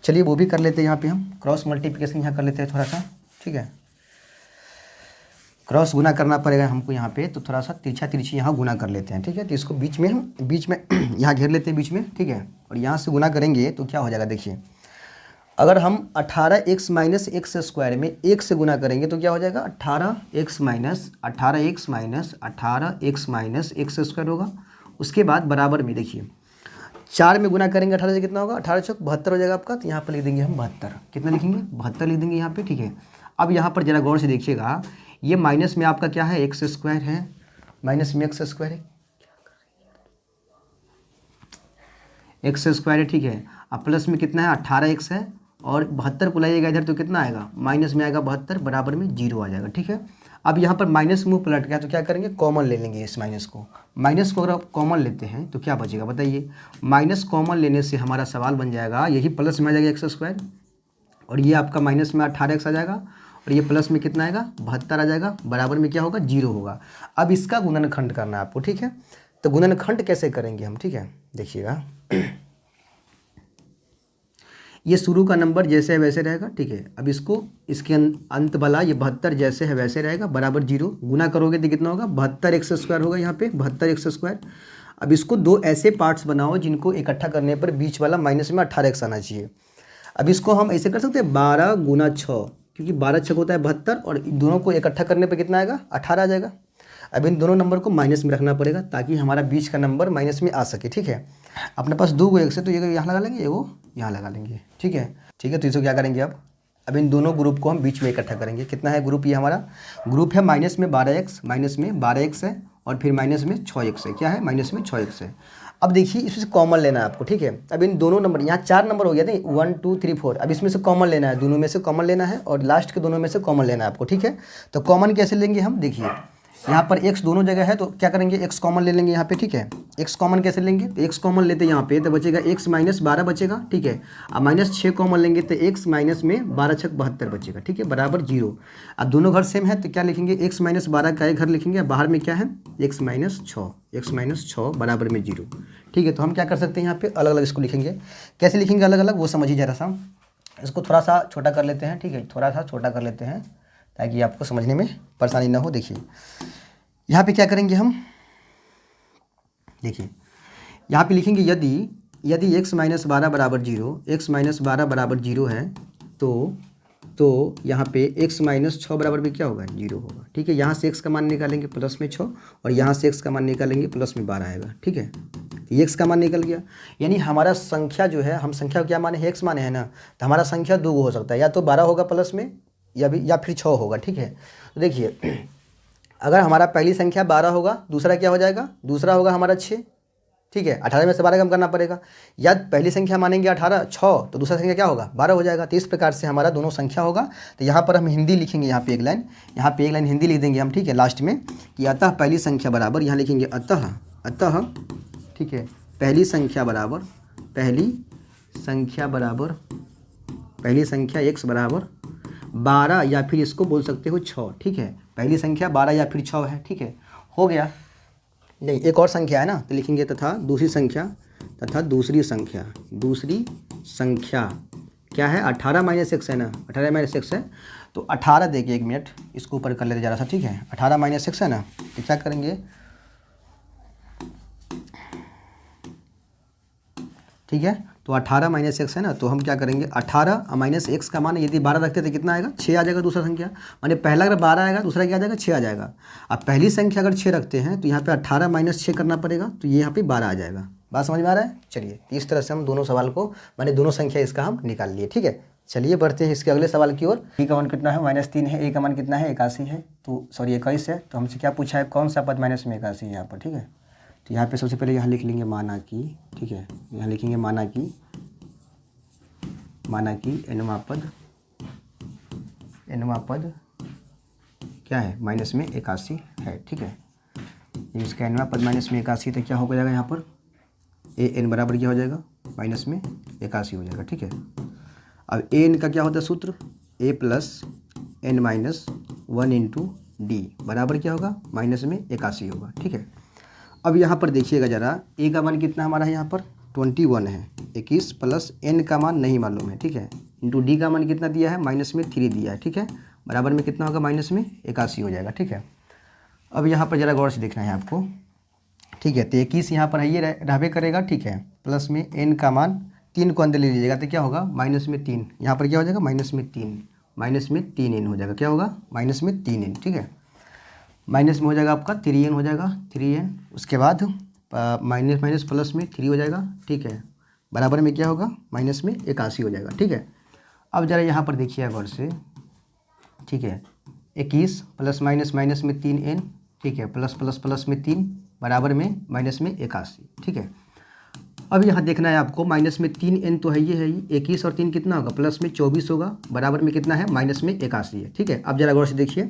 चलिए वो भी कर लेते हैं, यहाँ पे हम क्रॉस मल्टीप्लिकेशन यहाँ कर लेते हैं थोड़ा सा। ठीक है, क्रॉस गुना करना पड़ेगा हमको यहाँ पे, तो थोड़ा सा तिरछा तिरछी यहाँ गुना कर लेते हैं। ठीक है, तो इसको बीच में यहाँ घेर लेते हैं बीच में। ठीक है, और यहाँ से गुना करेंगे तो क्या हो जाएगा, देखिए अगर हम 18x - x² में 1 से गुना करेंगे तो क्या हो जाएगा, 18x - x² होगा। उसके बाद बराबर में देखिए 4 में गुना करेंगे 18 से कितना होगा, 18 चौक 72 हो जाएगा आपका। तो यहाँ पर लिख देंगे हम 72, कितना लिखेंगे 72 लिख देंगे यहाँ पे, ठीक है। अब यहाँ पर जरा गौर से देखिएगा, ये माइनस में आपका क्या है, एक्स स्क्वायर है, माइनस में एक्स स्क्वायर है, एक्स स्क्वायर है, ठीक है। अब प्लस में कितना है 18x है, और 72 को लाइएगा इधर तो कितना आएगा, माइनस में आएगा 72, बराबर में 0 आ जाएगा, ठीक है। अब यहाँ पर माइनस मुँह पलट गया तो क्या करेंगे, कॉमन ले लेंगे इस माइनस को। माइनस को अगर आप कॉमन लेते हैं तो क्या बचेगा बताइए, माइनस कॉमन लेने से हमारा सवाल बन जाएगा, यही प्लस में आ जाएगा एक्स स्क्वायर, और ये आपका माइनस में 18x आ जाएगा, और ये प्लस में कितना आएगा 72 आ जाएगा, बराबर में क्या होगा 0 होगा। अब इसका गुणनखंड करना है आपको, ठीक है। तो गुणनखंड कैसे करेंगे हम, ठीक है, देखिएगा। ये शुरू का नंबर जैसे है वैसे रहेगा, ठीक है। अब इसको इसके अंत वाला ये 72 जैसे है वैसे रहेगा, बराबर 0। गुना करोगे तो कितना होगा 72x स्क्वायर होगा यहाँ पे, 72x स्क्वायर। अब इसको दो ऐसे पार्ट्स बनाओ जिनको इकट्ठा करने पर बीच वाला माइनस में 18x आना चाहिए। अब इसको हम ऐसे कर सकते हैं 12 गुना 6, क्योंकि 12 छक होता है 72, और इन दोनों को इकट्ठा करने पर कितना आएगा 18 आ जाएगा। अब इन दोनों नंबर को माइनस में रखना पड़ेगा ताकि हमारा बीच का नंबर माइनस में आ सके, ठीक है। अपने पास 2 एक्स है तो ये यहाँ लगा लेंगे, वो यहाँ लगा लेंगे, ठीक है, ठीक है। तो इसको क्या करेंगे अब इन दोनों ग्रुप को हम बीच में इकट्ठा करेंगे। कितना है ग्रुप, ये हमारा ग्रुप है माइनस में 12x, माइनस में 12x है, और फिर माइनस में 6x है, क्या है माइनस में 6x है। अब देखिए इसमें से कॉमन लेना है आपको, ठीक है। अब इन दोनों नंबर, यहाँ 4 नंबर हो गया था 1 2 3 4, अब इसमें से कॉमन लेना है, दोनों में से कॉमन लेना है, और लास्ट के दोनों में से कॉमन लेना है आपको, ठीक है। तो कॉमन कैसे लेंगे हम, देखिए यहाँ पर x दोनों जगह है तो क्या करेंगे x कॉमन ले लेंगे यहाँ पे, ठीक है। x कॉमन कैसे लेंगे, तो x कॉमन लेते यहाँ पे तो बचेगा x माइनस 12 बचेगा, ठीक है। अब माइनस 6 कॉमन लेंगे तो x माइनस में 12 छक 72 बचेगा, ठीक है, बराबर 0। अब दोनों घर सेम है तो क्या लिखेंगे, x माइनस 12 का एक घर लिखेंगे, बाहर में क्या है x माइनस 6 बराबर में 0, ठीक है। तो हम क्या कर सकते हैं यहाँ पे अलग अलग इसको लिखेंगे, कैसे लिखेंगे अलग अलग वो समझिए जरा सा। इसको थोड़ा सा छोटा कर लेते हैं, ठीक है, थोड़ा सा छोटा कर लेते हैं ताकि आपको समझने में परेशानी ना हो। देखिए यहाँ पे क्या करेंगे हम, देखिए यहाँ पे लिखेंगे यदि x माइनस 12 बराबर 0, x माइनस 12 बराबर 0 है तो यहाँ पे x माइनस 6 बराबर भी क्या होगा 0 होगा, ठीक है। यहाँ से x का मान निकालेंगे प्लस में 6, और यहाँ से x का मान निकालेंगे प्लस में 12 आएगा, ठीक है। ये x का मान निकल गया, यानी हमारा संख्या जो है, हम संख्या को क्या माने है x माने है ना, तो हमारा संख्या 2 हो सकता है, या तो 12 होगा प्लस में, या फिर 6 होगा, ठीक है। तो देखिए अगर हमारा पहली संख्या 12 होगा, दूसरा क्या हो जाएगा, दूसरा होगा हमारा 6, ठीक है। 18 में से 12 कम करना पड़ेगा, या पहली संख्या मानेंगे 18 6 तो दूसरा संख्या क्या होगा 12 हो जाएगा। तो इस प्रकार से हमारा दोनों संख्या होगा। तो यहाँ पर हम हिंदी लिखेंगे, यहाँ पे एक लाइन हिंदी लिख देंगे हम, ठीक है, लास्ट में कि अतः पहली संख्या बराबर, यहाँ लिखेंगे अतः, ठीक है, पहली संख्या x बराबर 12, या फिर इसको बोल सकते हो 6, ठीक है। पहली संख्या 12 या फिर 6 है, ठीक है, हो गया। नहीं एक और संख्या है ना, तो लिखेंगे तथा दूसरी संख्या क्या है 18 माइनस एक्स है ना, 18 माइनस एक्स है। तो 18 देखिए, एक मिनट इसको ऊपर कर लेते जरा सा, ठीक है। 18 माइनस एक्स है ना, तो क्या करेंगे, ठीक है। तो 18 माइनस एक्स है ना, तो हम क्या करेंगे 18 माइनस एक्स का मान यदि 12 रखते तो कितना आएगा 6 आ जाएगा दूसरा संख्या, माने पहला अगर 12 आएगा दूसरा क्या आ जाएगा 6 आ जाएगा। अब पहली संख्या अगर 6 रखते हैं तो यहाँ पे 18 माइनस 6 करना पड़ेगा, तो ये यहाँ पे 12 आ जाएगा। बात समझ में आ रहा है। चलिए इस तरह से हम दोनों सवाल को, माने दोनों संख्या इसका हम निकाल लिए, ठीक है। चलिए बढ़ते हैं इसके अगले सवाल की ओर। b का मान कितना है -3 है, a का मान कितना है 81 है, तो सॉरी 21 है। तो हमसे क्या पूछा है, कौन सा पद माइनस में 81 है यहाँ पर, ठीक है। तो यहाँ पे सबसे पहले यहाँ लिख लेंगे माना कि, ठीक है, यहाँ लिखेंगे माना कि एनवा पद क्या है माइनस में 81 है, ठीक है। इसका एनवा पद माइनस में 81 तो क्या हो जाएगा यहाँ पर ए एन बराबर क्या हो जाएगा माइनस में 81 हो जाएगा, ठीक है। अब ए एन का क्या होता है सूत्र, a plus n minus 1 into d बराबर क्या होगा माइनस में 81 होगा, ठीक है। अब यहाँ पर देखिएगा ज़रा, a का मान कितना हमारा है यहाँ पर 21 है, 21 प्लस n का मान नहीं मालूम है, ठीक है, इंटू d का मान कितना दिया है माइनस में 3 दिया है, ठीक है, बराबर में कितना होगा माइनस में 81 हो जाएगा, ठीक है। अब यहाँ पर ज़रा गौर से देखना है आपको, ठीक है। तो 21 यहाँ पर है, ये रहबे करेगा, ठीक है, प्लस में n का मान 3 को अंदर ले लीजिएगा तो क्या होगा माइनस में 3, यहाँ पर क्या हो जाएगा माइनस में 3 n हो जाएगा, क्या होगा माइनस में 3 n, ठीक है। माइनस में हो जाएगा आपका 3n हो जाएगा 3n। उसके बाद माइनस माइनस प्लस में 3 हो जाएगा, ठीक है, बराबर में क्या होगा, माइनस में 81 हो जाएगा, ठीक है। अब जरा यहाँ पर देखिए गौर से, ठीक है, 21 प्लस माइनस माइनस में 3n, ठीक है, प्लस प्लस प्लस में 3 बराबर में माइनस में 81, ठीक है। अब यहाँ देखना है आपको, माइनस में 3n तो है ही, 21 और 3 कितना होगा, प्लस में 24 होगा, बराबर में कितना है, माइनस में 81 है, ठीक है। अब जरा गौर से देखिए,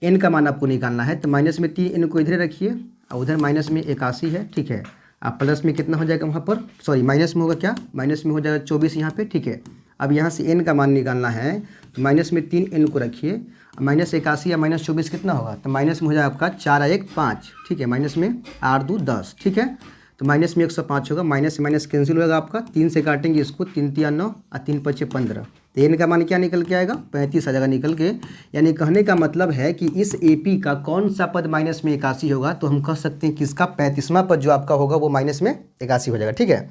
n का मान आपको निकालना है, तो माइनस में 3n को इधर रखिए और उधर माइनस में 81 है, ठीक है। अब प्लस में कितना हो जाएगा वहाँ पर, सॉरी माइनस में होगा क्या, माइनस में हो जाएगा 24 यहाँ पे, ठीक है। अब यहाँ से n का मान निकालना है, तो माइनस में 3n को रखिए, माइनस 81 या माइनस 24 कितना होगा, तो माइनस में हो जाएगा आपका 4 1 5, ठीक है, माइनस में 8 2 10, ठीक है। तो माइनस में 105 होगा, माइनस से माइनस कैंसिल होगा आपका, 3 से काटेंगे इसको, 3 3 9 और 3 5 15, तो n का मान क्या निकल के आएगा, 35 आ जाएगा निकल के। यानी कहने का मतलब है कि इस AP का कौन सा पद माइनस में 81 होगा, तो हम कह सकते हैं कि इसका 35वां पद जो आपका होगा वो माइनस में 81 हो जाएगा, ठीक है।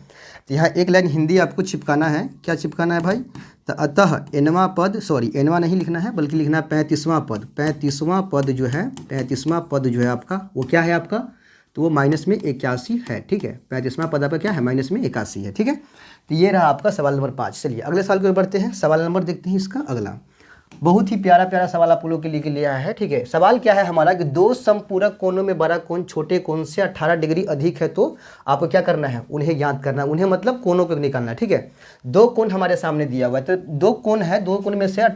तो यहाँ एक लाइन हिंदी आपको चिपकाना है, क्या चिपकाना है भाई, तो अतः nवां पद, सॉरी nवां नहीं लिखना है बल्कि लिखना है 35वां पद, 35वां पद जो है, 35वां पद जो है आपका वो क्या है आपका, तो वो माइनस में 81 है, ठीक है। 35वां पद आपका क्या है, माइनस में 81 है, ठीक है। तो ये रहा आपका सवाल नंबर 5। चलिए अगले सवाल की ओर बढ़ते हैं, सवाल नंबर देखते हैं इसका अगला। बहुत ही प्यारा प्यारा सवाल आप लोगों के लिए आया है, ठीक है। सवाल क्या है हमारा कि दो समपूरक कोणों में बड़ा कोण छोटे कोण से 18 डिग्री अधिक है, तो आपको क्या करना है, उन्हें याद करना है, उन्हें मतलब कोणों को निकालना है, ठीक है। दो कोण हमारे सामने दिया हुआ है, तो दो कोण है, दो कोण में से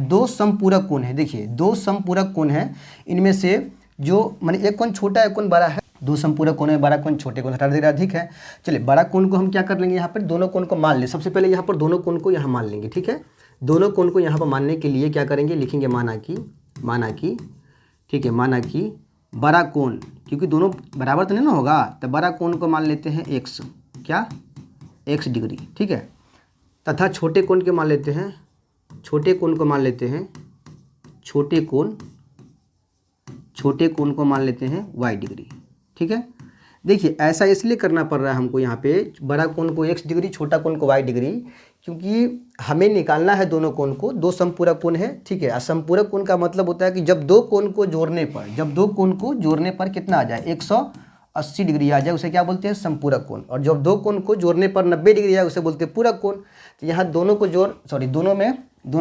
दो समपूरक कोण है, देखिए दो समपूरक कोण है, इनमें से जो माने एक कोण छोटा है, कोण बड़ा है, दो समपूरक कोण में बड़ा कोण छोटे कोण 18 डिग्री अधिक है। चलिए बड़ा कोण को हम क्या कर लेंगे, यहाँ पर दोनों कोण को मान लें, सबसे पहले यहाँ पर दोनों कोण को यहाँ मान लेंगे, ठीक है। दोनों कोण को यहाँ पर मानने के लिए क्या करेंगे, लिखेंगे माना कि, ठीक है, माना कि बड़ा कोण, क्योंकि दोनों बराबर तो नहीं ना होगा, तो बड़ा कोण को मान लेते हैं x, क्या, x डिग्री, ठीक है, तथा छोटे कोण के मान लेते हैं, छोटे कोण को मान लेते हैं, छोटे कोण को मान लेते हैं y डिग्री, ठीक है। देखिए ऐसा इसलिए करना पड़ रहा है हमको यहाँ पे, बड़ा कोण को x डिग्री, छोटा कोण को y डिग्री, क्योंकि हमें निकालना है दोनों कोण को, दो समपूरक कोण है, ठीक है। समपूरक कोण का मतलब होता है कि जब दो कोण को जोड़ने पर कितना आ जाए, 180 डिग्री आ जाए, उसे क्या बोलते हैं, समपूरक कोण। और जब दो कोण को जोड़ने पर 90 डिग्री आए उसे बोलते हैं पूरक कोण। तो यहाँ दोनों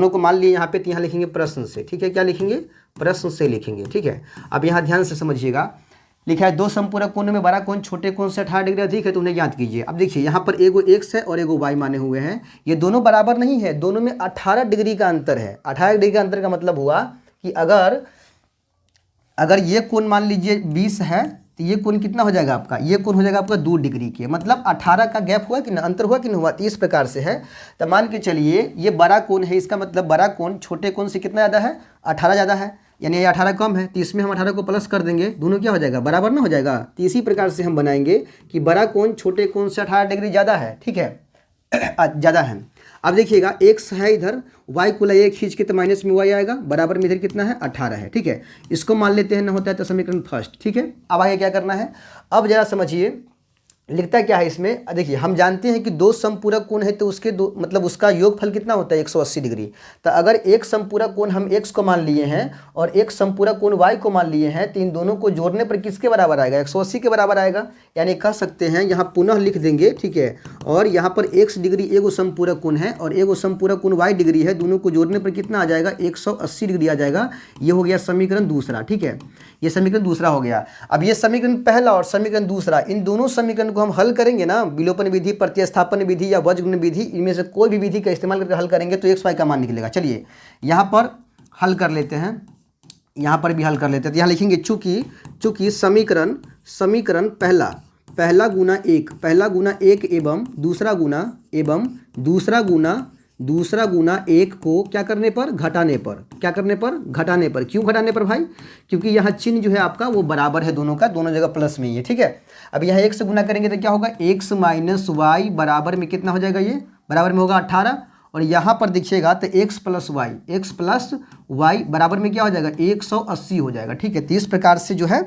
को मान लिए यहाँ पे, तो यहाँ लिखेंगे प्रश्न से, ठीक है, क्या लिखेंगे, प्रश्न से लिखेंगे, ठीक है। अब यहाँ ध्यान से समझिएगा, लिखा है दो समपूरक कोण में बड़ा कोण छोटे कोण से 18 डिग्री अधिक है, तो उन्हें याद कीजिए। अब देखिए यहाँ पर एगो x है और एगो y माने हुए हैं, ये दोनों बराबर नहीं है, दोनों में 18 डिग्री का अंतर है। 18 डिग्री का अंतर का मतलब हुआ कि अगर ये कोण मान लीजिए 20 है, तो ये कोण कितना हो जाएगा आपका, ये कोण हो जाएगा आपका 2 डिग्री के, मतलब 18 का गैप हुआ कि ना, अंतर हुआ कि नहीं हुआ, तो इस प्रकार से है। तो मान के चलिए ये बड़ा कोण है, इसका मतलब बड़ा कोण छोटे कोण से कितना ज़्यादा है, 18 ज़्यादा है, यानी ये 18 कम है, तो इसमें हम 18 को प्लस कर देंगे, दोनों क्या हो जाएगा, बराबर ना हो जाएगा। तो इसी प्रकार से हम बनाएंगे कि बड़ा कोण छोटे कोण से 18 डिग्री ज़्यादा है, ठीक है, ज़्यादा है। अब देखिएगा x है इधर, y को लाइए खींच के, तो माइनस में y आएगा, बराबर में इधर कितना है, 18 है, ठीक है। इसको मान लेते हैं, ना होता है तो समीकरण फर्स्ट, ठीक है। अब आगे क्या करना है, अब जरा समझिए लिखता क्या है इसमें। देखिए हम जानते हैं कि दो समपूरक कोण है, तो उसके दो मतलब उसका योगफल कितना होता है, 180 डिग्री। तो अगर एक समपूरक कोण हम x को मान लिए हैं और एक समपूरक कोण y को मान लिए हैं, तो इन दोनों को जोड़ने पर किसके बराबर आएगा, 180 के बराबर आएगा। यानी कह सकते हैं, यहाँ पुनः लिख देंगे, ठीक है। और यहाँ पर x डिग्री एगो समपूरक कोण है और एगो समपूरक कोण y डिग्री है, दोनों को जोड़ने पर कितना आ जाएगा, 180 डिग्री आ जाएगा। ये हो गया समीकरण दूसरा, ठीक है, ये समीकरण दूसरा हो गया। अब ये समीकरण पहला और समीकरण दूसरा, इन दोनों समीकरण को हम हल करेंगे ना, विलोपन विधि, प्रतिस्थापन विधि या वज्रगुण विधि, इनमें से कोई भी विधि का इस्तेमाल करके हल करेंगे तो x y का मान निकलेगा। चलिए यहाँ पर हल कर लेते हैं, यहाँ पर भी हल कर लेते हैं। तो यहाँ लिखेंगे चूंकि समीकरण पहला गुना एक एवं दूसरा गुना एक को क्या करने पर, घटाने पर। क्यों घटाने पर भाई, क्योंकि यहाँ चिन्ह जो है आपका वो बराबर है दोनों का, दोनों जगह प्लस में ही है, ठीक है। अब यहाँ एक से गुना करेंगे तो क्या होगा, x माइनस वाई बराबर में कितना हो जाएगा, ये बराबर में होगा 18। और यहाँ पर देखिएगा तो x प्लस वाई बराबर में क्या हो जाएगा, 180 हो जाएगा, ठीक है। तो इस प्रकार से जो है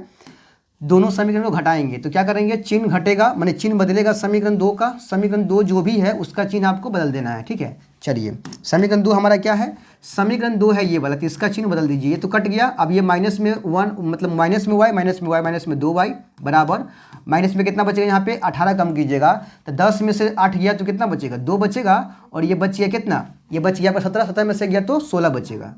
दोनों समीकरण को घटाएंगे तो क्या करेंगे, चिन्ह घटेगा, माने चिन्ह बदलेगा समीकरण 2 का। समीकरण 2 जो भी है उसका चिन्ह आपको बदल देना है, ठीक है। चलिए समीकरण 2 हमारा क्या है, समीकरण 2 है ये वाला, तो इसका चिन्ह बदल दीजिए। ये तो कट गया, अब ये माइनस में 1 मतलब माइनस में y माइनस में y माइनस में 2y बराबर माइनस में कितना बचेगा, यहाँ पे 18 कम कीजिएगा तो 10 में से 8 गया तो कितना बचेगा, 2 बचेगा। और ये बच गया कितना, ये बच गया आपका 17, 17 में से गया तो 16 बचेगा,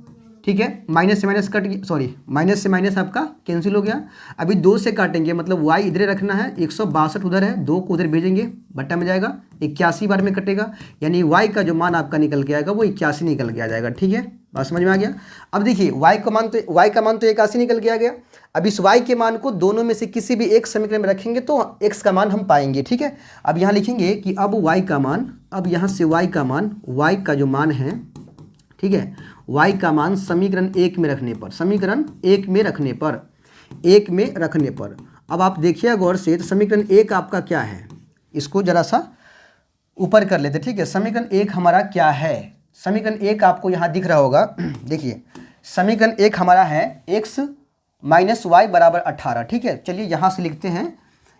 ठीक है। माइनस से माइनस कट गया, सॉरी माइनस से माइनस आपका कैंसिल हो गया। अभी 2 से काटेंगे मतलब y इधर रखना है, 162 उधर है, 2 को उधर भेजेंगे, बट्टा में जाएगा 81 बार में कटेगा, यानी y का जो मान आपका निकल के आएगा वो 81 निकल के आ जाएगा, ठीक है। बात समझ में आ गया। अब देखिए y का मान तो 81 निकल के आ गया। अब इस y के मान को दोनों में से किसी भी एक समीकरण में रखेंगे तो x का मान हम पाएंगे, ठीक है। अब यहाँ लिखेंगे कि अब y का मान, अब यहाँ से y का मान, y का जो मान है, ठीक है, y का मान समीकरण 1 में रखने पर, समीकरण 1 में रखने पर, 1 में रखने पर, अब आप देखिए गौर से, तो समीकरण 1 आपका क्या है, इसको जरा सा ऊपर कर लेते, ठीक है। समीकरण 1 हमारा क्या है, समीकरण 1 आपको यहाँ दिख रहा होगा, देखिए समीकरण 1 हमारा है x माइनस वाई बराबर 18, ठीक है। चलिए यहाँ से लिखते हैं,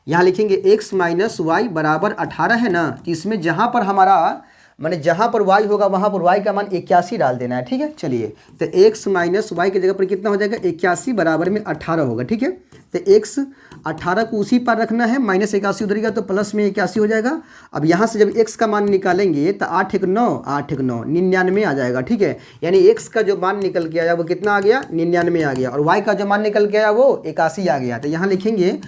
यहाँ लिखेंगे x माइनस वाई बराबर 18 है ना, तो इसमें जहाँ पर हमारा माने जहाँ पर y होगा वहाँ पर y का मान 81 डाल देना है, ठीक है। चलिए तो x माइनस वाई की जगह पर कितना हो जाएगा, 81 बराबर में 18 होगा, ठीक है। तो x 18 को उसी पर रखना है, माइनस 81 उधर गया तो प्लस में 81 हो जाएगा। अब यहाँ से जब x का मान निकालेंगे तो 8 1 9 8 1 9 99 आ जाएगा, ठीक है। यानी x का जो मान निकल के आया वो कितना आ गया, 99 आ गया, और y का जो मान निकल के आया वो 81 आ गया। तो यहाँ लिखेंगे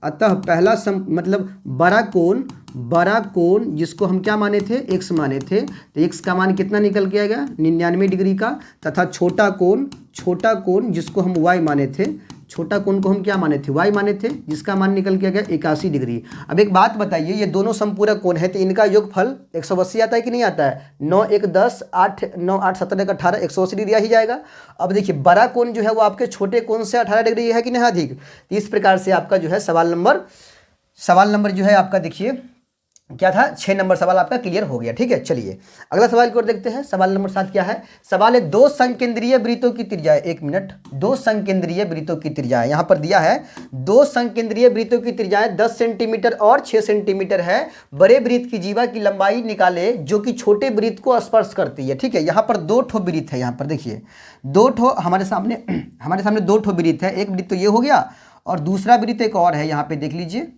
अतः पहला मतलब बड़ा कोण जिसको हम क्या माने थे, x माने थे, तो x का मान कितना निकल के आएगा, 99 डिग्री का, तथा छोटा कोण जिसको हम y माने थे, छोटा कोण को हम क्या माने थे, y माने थे, जिसका मान निकल के आ गया 81 डिग्री। अब एक बात बताइए, ये दोनों समपूरक कोण है तो इनका योगफल 180 आता है कि नहीं आता है, 9 1 10 8 9 8 17 1 18 180 डिग्री आ ही जाएगा। अब देखिए बड़ा कोण जो है वो आपके छोटे कोण से 18 डिग्री है कि नहीं अधिक, तो इस प्रकार से आपका जो है सवाल नंबर जो है आपका देखिए क्या था, 6 नंबर सवाल आपका क्लियर हो गया, ठीक है। चलिए अगला सवाल की ओर देखते हैं। सवाल नंबर 7 क्या है, सवाल है 2 संकेंद्रीय वृत्तों की त्रिज्या, 1 मिनट, 2 संकेंद्रीय वृत्तों की त्रिज्या यहाँ पर दिया है, 2 संकेंद्रीय वृत्तों की त्रिज्याएं 10 सेंटीमीटर और 6 सेंटीमीटर है। बड़े वृत्त की जीवा की लंबाई निकाले जो कि छोटे वृत्त को स्पर्श करती है, ठीक है। यहाँ पर 2 ठो वृत्त है, यहाँ पर देखिए 2 ठो हमारे सामने 2 ठो वृत्त है, एक वृत्त तो ये हो गया और दूसरा वृत्त एक और है, यहाँ पे देख लीजिए,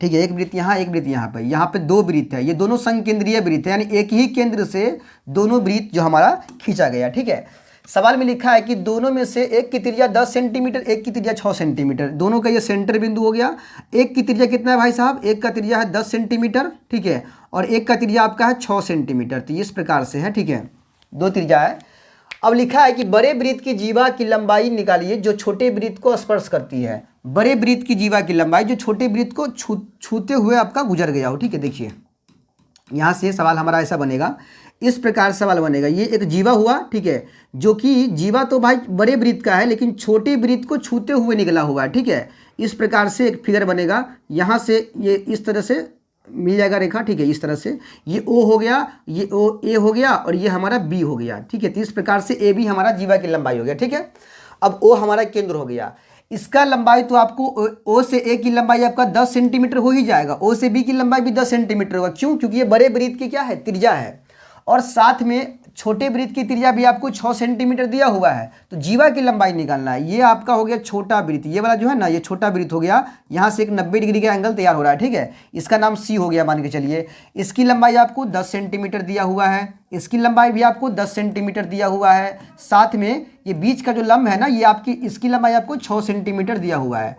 ठीक है। एक वृत्त यहाँ, एक वृत्त यहाँ पे 2 वृत्त है, ये दोनों संकेंद्रीय वृत्त है, यानी एक ही केंद्र से दोनों वृत्त जो हमारा खींचा गया, ठीक है। सवाल में लिखा है कि दोनों में से एक की त्रिज्या 10 सेंटीमीटर, एक की त्रिज्या 6 सेंटीमीटर, दोनों का ये सेंटर बिंदु हो गया। एक की त्रिज्या कितना है भाई साहब, एक का त्रिज्या है 10 सेंटीमीटर, ठीक है, और एक का त्रिज्या आपका है 6 सेंटीमीटर, तो इस प्रकार से है, ठीक है, 2 त्रिज्या है। अब लिखा है कि बड़े वृत्त की जीवा की लंबाई निकालिए जो छोटे वृत्त को स्पर्श करती है, बड़े वृत्त की जीवा की लंबाई जो छोटे वृत्त को छूते हुए आपका गुजर गया हो, ठीक है। देखिए यहाँ से सवाल हमारा ऐसा बनेगा, इस प्रकार सवाल बनेगा, ये एक जीवा हुआ, ठीक है, जो कि जीवा तो भाई बड़े वृत्त का है लेकिन छोटे वृत्त को छूते हुए निकला हुआ है, ठीक है। इस प्रकार से एक फिगर बनेगा, यहाँ से ये इस तरह से मिल जाएगा रेखा, ठीक है, इस तरह से ये O हो गया, ये O A हो गया और ये हमारा B हो गया, ठीक है। तो इस प्रकार से AB हमारा जीवा की लंबाई हो गया, ठीक है। अब O हमारा केंद्र हो गया, इसका लंबाई तो आपको O से A की लंबाई आपका 10 सेंटीमीटर हो ही जाएगा, O से B की लंबाई भी 10 सेंटीमीटर होगा, क्यों, क्योंकि ये बड़े वृत्त की क्या है, त्रिज्या है, और साथ में छोटे वृत्त की त्रिज्या भी आपको 6 सेंटीमीटर दिया हुआ है। तो जीवा की लंबाई निकालना है, ये आपका हो गया छोटा वृत्त, ये वाला जो है ना ये छोटा वृत्त हो गया, यहाँ से एक 90 डिग्री का एंगल तैयार हो रहा है, ठीक है। इसका नाम C हो गया मान के चलिए। इसकी लंबाई आपको 10 सेंटीमीटर दिया हुआ है, इसकी लंबाई भी आपको 10 सेंटीमीटर दिया हुआ है, साथ में ये बीच का जो लंब है ना ये आपकी, इसकी लंबाई आपको 6 सेंटीमीटर दिया हुआ है।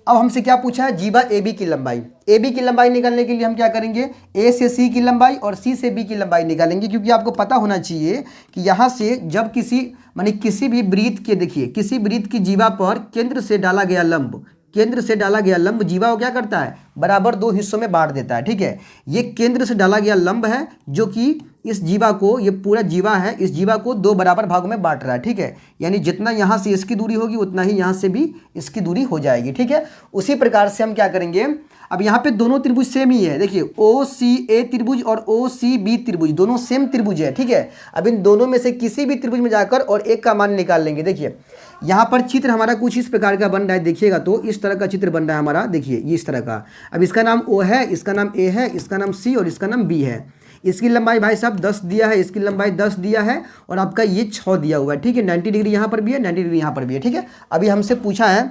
अब हमसे क्या पूछा है, जीवा AB की लंबाई, AB की लंबाई निकालने के लिए हम क्या करेंगे, A से C की लंबाई और C से B की लंबाई निकालेंगे, क्योंकि आपको पता होना चाहिए कि यहाँ से जब किसी भी वृत्त के, देखिए किसी वृत्त की जीवा पर केंद्र से डाला गया लंब जीवा को क्या करता है, बराबर 2 हिस्सों में बांट देता है, ठीक है। ये केंद्र से डाला गया लंब है जो कि इस जीवा को, ये पूरा जीवा है, इस जीवा को 2 बराबर भागों में बांट रहा है, ठीक है। यानी जितना यहाँ से इसकी दूरी होगी उतना ही यहाँ से भी इसकी दूरी हो जाएगी, ठीक है। उसी प्रकार से हम क्या करेंगे, अब यहाँ पे दोनों त्रिभुज सेम ही है, देखिए ओ सी ए त्रिभुज और ओ सी बी त्रिभुज दोनों सेम त्रिभुज है, ठीक है। अब इन दोनों में से किसी भी त्रिभुज में जाकर और एक का मान निकाल लेंगे। देखिए यहाँ पर चित्र हमारा कुछ इस प्रकार का बन रहा है, देखिएगा तो इस तरह का चित्र बन रहा है हमारा, देखिए ये इस तरह का। अब इसका नाम ओ है, इसका नाम ए है, इसका नाम सी और इसका नाम बी है। इसकी लंबाई भाई साहब 10 दिया है, इसकी लंबाई 10 दिया है और आपका ये 6 दिया हुआ है, ठीक है। 90 डिग्री यहाँ पर भी है, 90 डिग्री यहाँ पर भी है, ठीक है। अभी हमसे पूछा है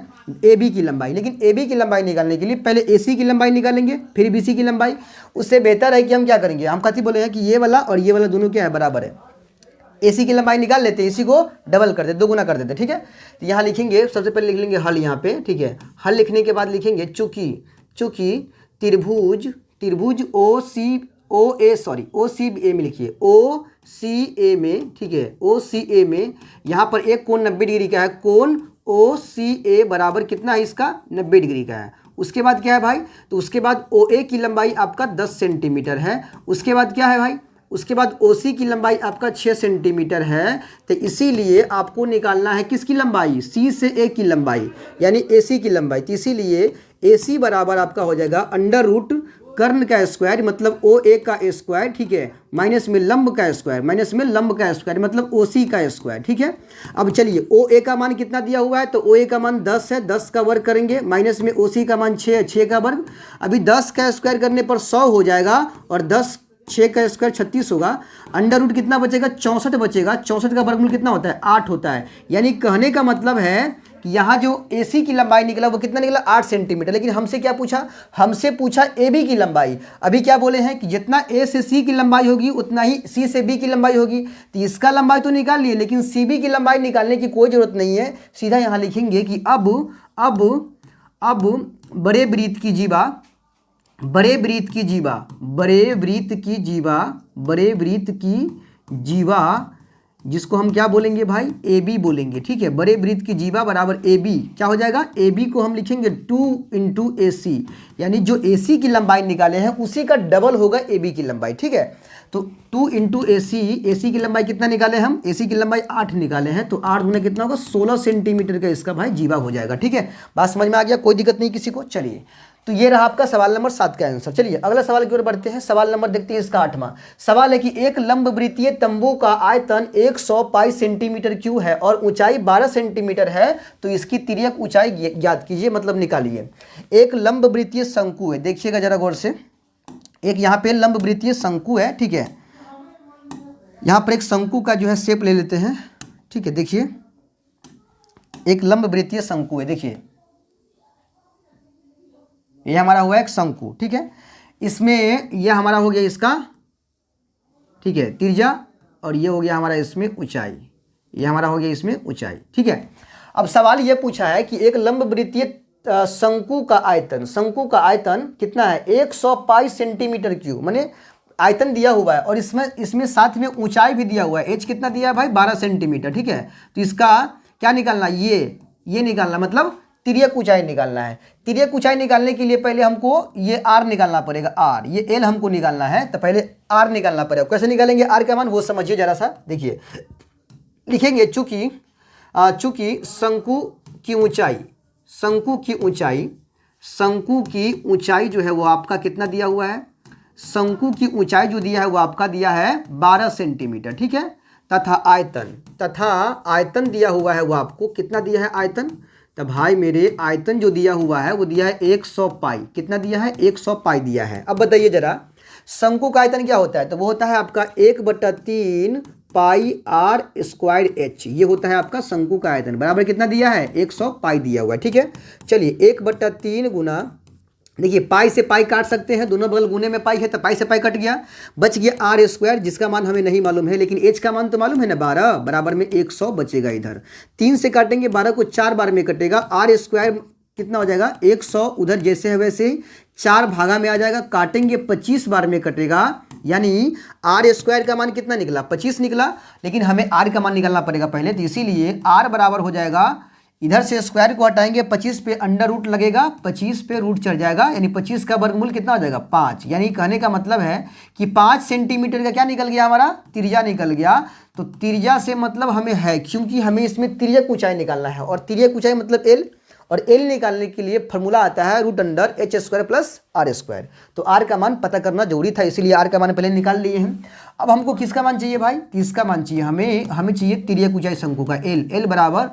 ए बी की लंबाई, लेकिन ए बी की लंबाई निकालने के लिए पहले ए सी की लंबाई निकालेंगे फिर बी सी की लंबाई। उससे बेहतर है कि हम क्या करेंगे, हम कथी बोले हैं कि ये वाला और ये वाला दोनों क्या है, बराबर है। ए सी की लंबाई निकाल लेते हैं, इसी को डबल कर देते, 2 गुना कर देते, ठीक है। तो यहाँ लिखेंगे, सबसे पहले लिख लेंगे हल यहाँ पे, ठीक है। हल लिखने के बाद लिखेंगे चूंकि त्रिभुज ओ सी ए में लिखिए, ओ सी ए में, ठीक है, ओ सी ए में यहाँ पर एक कोण 90 डिग्री का है, कोण ओ सी ए बराबर कितना है इसका, 90 डिग्री का है। उसके बाद क्या है भाई, तो उसके बाद ओ ए की लंबाई आपका 10 सेंटीमीटर है। उसके बाद क्या है भाई, उसके बाद ओ सी की लंबाई आपका 6 सेंटीमीटर है। तो इसीलिए आपको निकालना है किसकी लंबाई, सी से ए की लंबाई, यानी ए सी की लंबाई। तो इसीलिए ए सी बराबर आपका हो जाएगा अंडर रूट कर्ण का स्क्वायर, मतलब ओ ए का स्क्वायर, ठीक है, माइनस में लंब का स्क्वायर, मतलब ओ सी का स्क्वायर, ठीक है। अब चलिए ओ ए का मान कितना दिया हुआ है, तो ओ ए का मान 10 है, 10 का वर्ग करेंगे, माइनस में ओ सी का मान 6 है, 6 का वर्ग। अभी 10 का स्क्वायर करने पर 100 हो जाएगा और 6 का स्क्वायर 36 होगा। अंडर रूट कितना बचेगा, 64 बचेगा। 64 का वर्गमूल कितना होता है, 8 होता है। यानी कहने का मतलब है कि यहाँ जो AC की लंबाई निकला वो कितना निकला, 8 सेंटीमीटर। लेकिन हमसे क्या पूछा, हमसे पूछा AB की लंबाई। अभी क्या बोले हैं कि जितना A से C की लंबाई होगी उतना ही C से B की लंबाई होगी। तो इसका लंबाई तो निकाल लिए, लेकिन CB की लंबाई निकालने की कोई ज़रूरत नहीं है। सीधा यहाँ लिखेंगे कि अब बड़े वृत्त की जीवा जिसको हम क्या बोलेंगे भाई, ए बी बोलेंगे, ठीक है। बड़े वृत्त की जीवा बराबर ए बी, क्या हो जाएगा, ए बी को हम लिखेंगे 2 इंटू ए सी, यानी जो ए सी की लंबाई निकाले हैं उसी का डबल होगा ए बी की लंबाई, ठीक है। तो 2 इंटू ए सी की लंबाई कितना निकाले हम, ए सी की लंबाई 8 निकाले हैं, तो 8 गुना कितना होगा, 16 सेंटीमीटर का इसका भाई जीवा हो जाएगा, ठीक है। बात समझ में आ गया, कोई दिक्कत नहीं किसी को। चलिए तो ये रहा आपका सवाल नंबर 7 का आंसर। चलिए अगला सवाल की ओर बढ़ते हैं। सवाल नंबर देखते हैं इसका 8वां सवाल है कि एक लंबवृत्तीय तंबू का आयतन 100 पाई सेंटीमीटर क्यूब है और ऊंचाई 12 सेंटीमीटर है, तो इसकी तिर्यक ऊंचाई ज्ञात कीजिए, मतलब निकालिए। एक लंबवृत्तीय शंकु है, देखिएगा जरा गौर से, एक यहाँ पे लंबवृत्तीय शंकु है, ठीक है। यहाँ पर एक शंकु का जो है शेप ले लेते हैं, ठीक है। देखिए एक लंबवृत्तीय शंकु है, देखिए ये हमारा हुआ एक शंकु, ठीक है। इसमें यह हमारा हो गया इसका, ठीक है, त्रिज्या, और ये हो गया हमारा इसमें ऊंचाई, ये हमारा हो गया इसमें ऊंचाई, ठीक है। अब सवाल ये पूछा है कि एक लंबवृत्तीय शंकु का आयतन कितना है, 100 पाई सेंटीमीटर क्यूब, माने आयतन दिया हुआ है और इसमें साथ में ऊंचाई भी दिया हुआ है। एच कितना दिया है भाई, 12 सेंटीमीटर, ठीक है। तो इसका क्या निकालना, ये निकालना, मतलब तिर्यक ऊंचाई निकालना है। तिर्यक ऊंचाई निकालने के लिए पहले हमको ये आर निकालना पड़ेगा, आर, ये एल हमको निकालना है, तो पहले आर निकालना पड़ेगा। कैसे निकालेंगे आर का मान, वो समझिए जरा सा। देखिए लिखेंगे चूंकि शंकु की ऊंचाई जो है वो आपका कितना दिया हुआ है, शंकु की ऊंचाई जो दिया है वो आपका दिया है 12 सेंटीमीटर, ठीक है। तथा आयतन दिया हुआ है वो आपको कितना दिया है आयतन, तो भाई मेरे आयतन जो दिया हुआ है वो दिया है 100 पाई, कितना दिया है, 100 पाई दिया है। अब बताइए जरा शंकु का आयतन क्या होता है, तो वो होता है आपका 1/3 पाई आर स्क्वायर एच, ये होता है आपका शंकु का आयतन, बराबर कितना दिया है, 100 पाई दिया हुआ है, ठीक है। चलिए 1/3 गुना, देखिए पाई से पाई काट सकते हैं, दोनों बगल गुने में पाई है, तो पाई से पाई कट गया, बच गया आर स्क्वायर, जिसका मान हमें नहीं मालूम है, लेकिन एच का मान तो मालूम है ना, 12, बराबर में 100 बचेगा। इधर 3 से काटेंगे, 12 को 4 बार में कटेगा, आर स्क्वायर कितना हो जाएगा 100, उधर जैसे है वैसे 4 भागा में आ जाएगा, काटेंगे 25 बार में कटेगा, यानी आर स्क्वायर का मान कितना निकला, 25 निकला। लेकिन हमें आर का मान निकालना पड़ेगा पहले, तो इसीलिए आर बराबर हो जाएगा, इधर से स्क्वायर को हटाएंगे, 25 पे अंडर रूट लगेगा, 25 पे रूट चढ़ जाएगा, यानी 25 का वर्गमूल कितना हो जाएगा 5। यानी कहने का मतलब है कि 5 सेंटीमीटर का क्या निकल गया हमारा, त्रिज्या निकल गया। तो त्रिज्या से मतलब हमें है, क्योंकि हमें इसमें तिर्यक ऊंचाई निकालना है, और तिर्यक ऊंचाई मतलब एल, और एल निकालने के लिए फॉर्मूला आता है √h² प्लस r²। तो r का मान पता करना जरूरी था, इसीलिए r का मान पहले निकाल लिए हैं। अब हमको किसका मान चाहिए भाई? किसका मान चाहिए? हमें चाहिए तिर्यक ऊंचाई शंकु का एल बराबर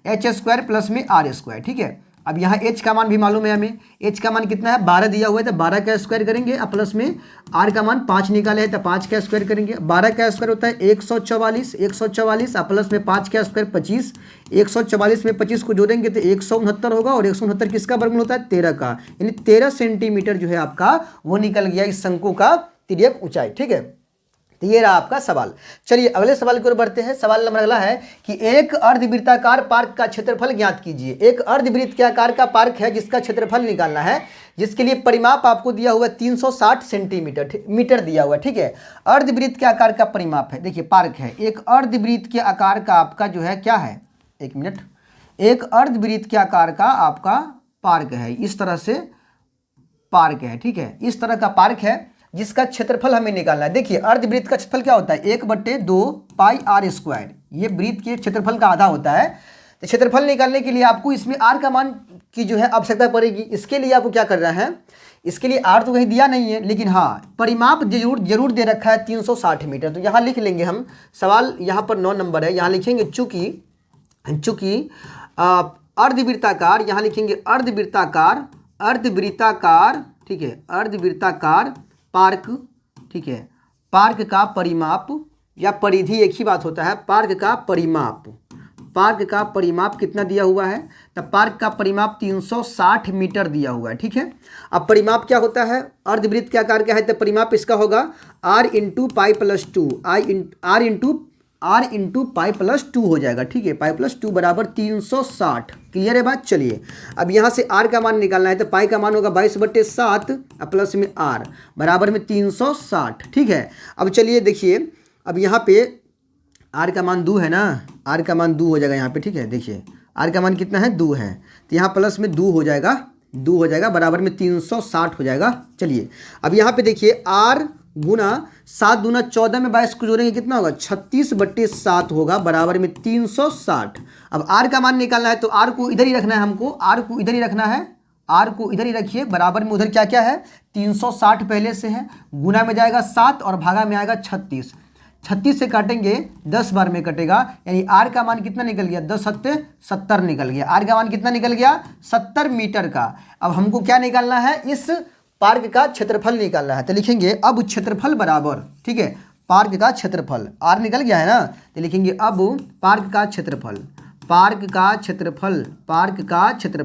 √h² प्लस में r²। ठीक है, अब यहाँ h का मान भी मालूम है हमें, h का मान कितना है 12 दिया हुआ है, तो 12 का स्क्वायर करेंगे। अब प्लस में r का मान 5 निकाले है तो 5 का स्क्वायर करेंगे। 12 का स्क्वायर होता है 144, अब प्लस में 5 का स्क्वायर 25, 144 में 25 को जोड़ेंगे तो 169 होगा, और 169 किसका वर्गमूल होता है? 13 का, यानी 13 सेंटीमीटर जो है आपका वो निकल गया इस शंकु का तिर्यक ऊंचाई। ठीक है, तो ये रहा आपका सवाल। चलिए अगले सवाल की ओर बढ़ते हैं। सवाल नंबर अगला है कि एक अर्धवृत्ताकार पार्क का क्षेत्रफल ज्ञात कीजिए। एक अर्धवृत्त के आकार का पार्क है जिसका क्षेत्रफल निकालना है, जिसके लिए परिमाप आपको दिया हुआ है 360 सेंटीमीटर मीटर दिया हुआ है। ठीक है, अर्धवृत्त के आकार का परिमाप है, देखिए पार्क है, एक अर्धवृत्त के आकार का आपका जो है क्या है, एक मिनट, एक अर्धवृत्त के आकार का आपका पार्क है, इस तरह से पार्क है। ठीक है, इस तरह का पार्क है जिसका क्षेत्रफल हमें निकालना है। देखिए अर्धवृत्त का क्षेत्रफल क्या होता है? 1/2 पाई r², ये वृत्त के क्षेत्रफल का आधा होता है। तो क्षेत्रफल निकालने के लिए आपको इसमें r का मान की जो है आवश्यकता पड़ेगी। इसके लिए आपको क्या करना है, इसके लिए r तो कहीं दिया नहीं है, लेकिन हाँ परिमाप जरूर दे रखा है 360 मीटर। तो यहाँ लिख लेंगे हम, सवाल यहाँ पर 9 नंबर है, यहाँ लिखेंगे चूंकि अर्धवृत्ताकार, यहाँ लिखेंगे अर्धवृत्ताकार, ठीक है, अर्धवृत्ताकार पार्क, ठीक है, पार्क का परिमाप या परिधि एक ही बात होता है, पार्क का परिमाप कितना दिया हुआ है? तो पार्क का परिमाप 360 मीटर दिया हुआ है। ठीक है, अब परिमाप क्या होता है? अर्धवृत्त के आकार का है तो परिमाप इसका होगा r × π+2, r × π+2 हो जाएगा। ठीक है, π+2 बराबर 360। क्लियर है बात? चलिए अब यहाँ से r का मान निकालना है, तो पाई का मान होगा 22/7 प्लस में r बराबर में 360। ठीक है, अब चलिए देखिए, अब यहाँ पे r का मान 2 है ना, r का मान 2 हो जाएगा यहाँ पे। ठीक है, देखिए r का मान कितना है? 2 है, तो यहाँ प्लस में 2 हो जाएगा बराबर में 360 हो जाएगा। चलिए अब यहाँ पे देखिए r गुना 7 दूना 14 में 22 को जोड़ेंगे कितना होगा? 36/7 होगा बराबर में 360। अब r का मान निकालना है, तो r को इधर ही रखना है हमको, r को इधर ही रखिए, बराबर में उधर क्या क्या है? 360 पहले से है, गुना में जाएगा 7 और भागा में आएगा 36। 36 से काटेंगे 10 बार में कटेगा, यानी r का मान कितना निकल गया? 10 × 70 निकल गया। r का मान कितना निकल गया? 70 मीटर का। अब हमको क्या निकालना है? इस पार्क का क्षेत्रफल निकालना है, तो लिखेंगे अब क्षेत्रफल बराबर, ठीक है, पार्क का क्षेत्रफल, r निकल गया है ना, तो लिखेंगे अब पार्क का क्षेत्रफल।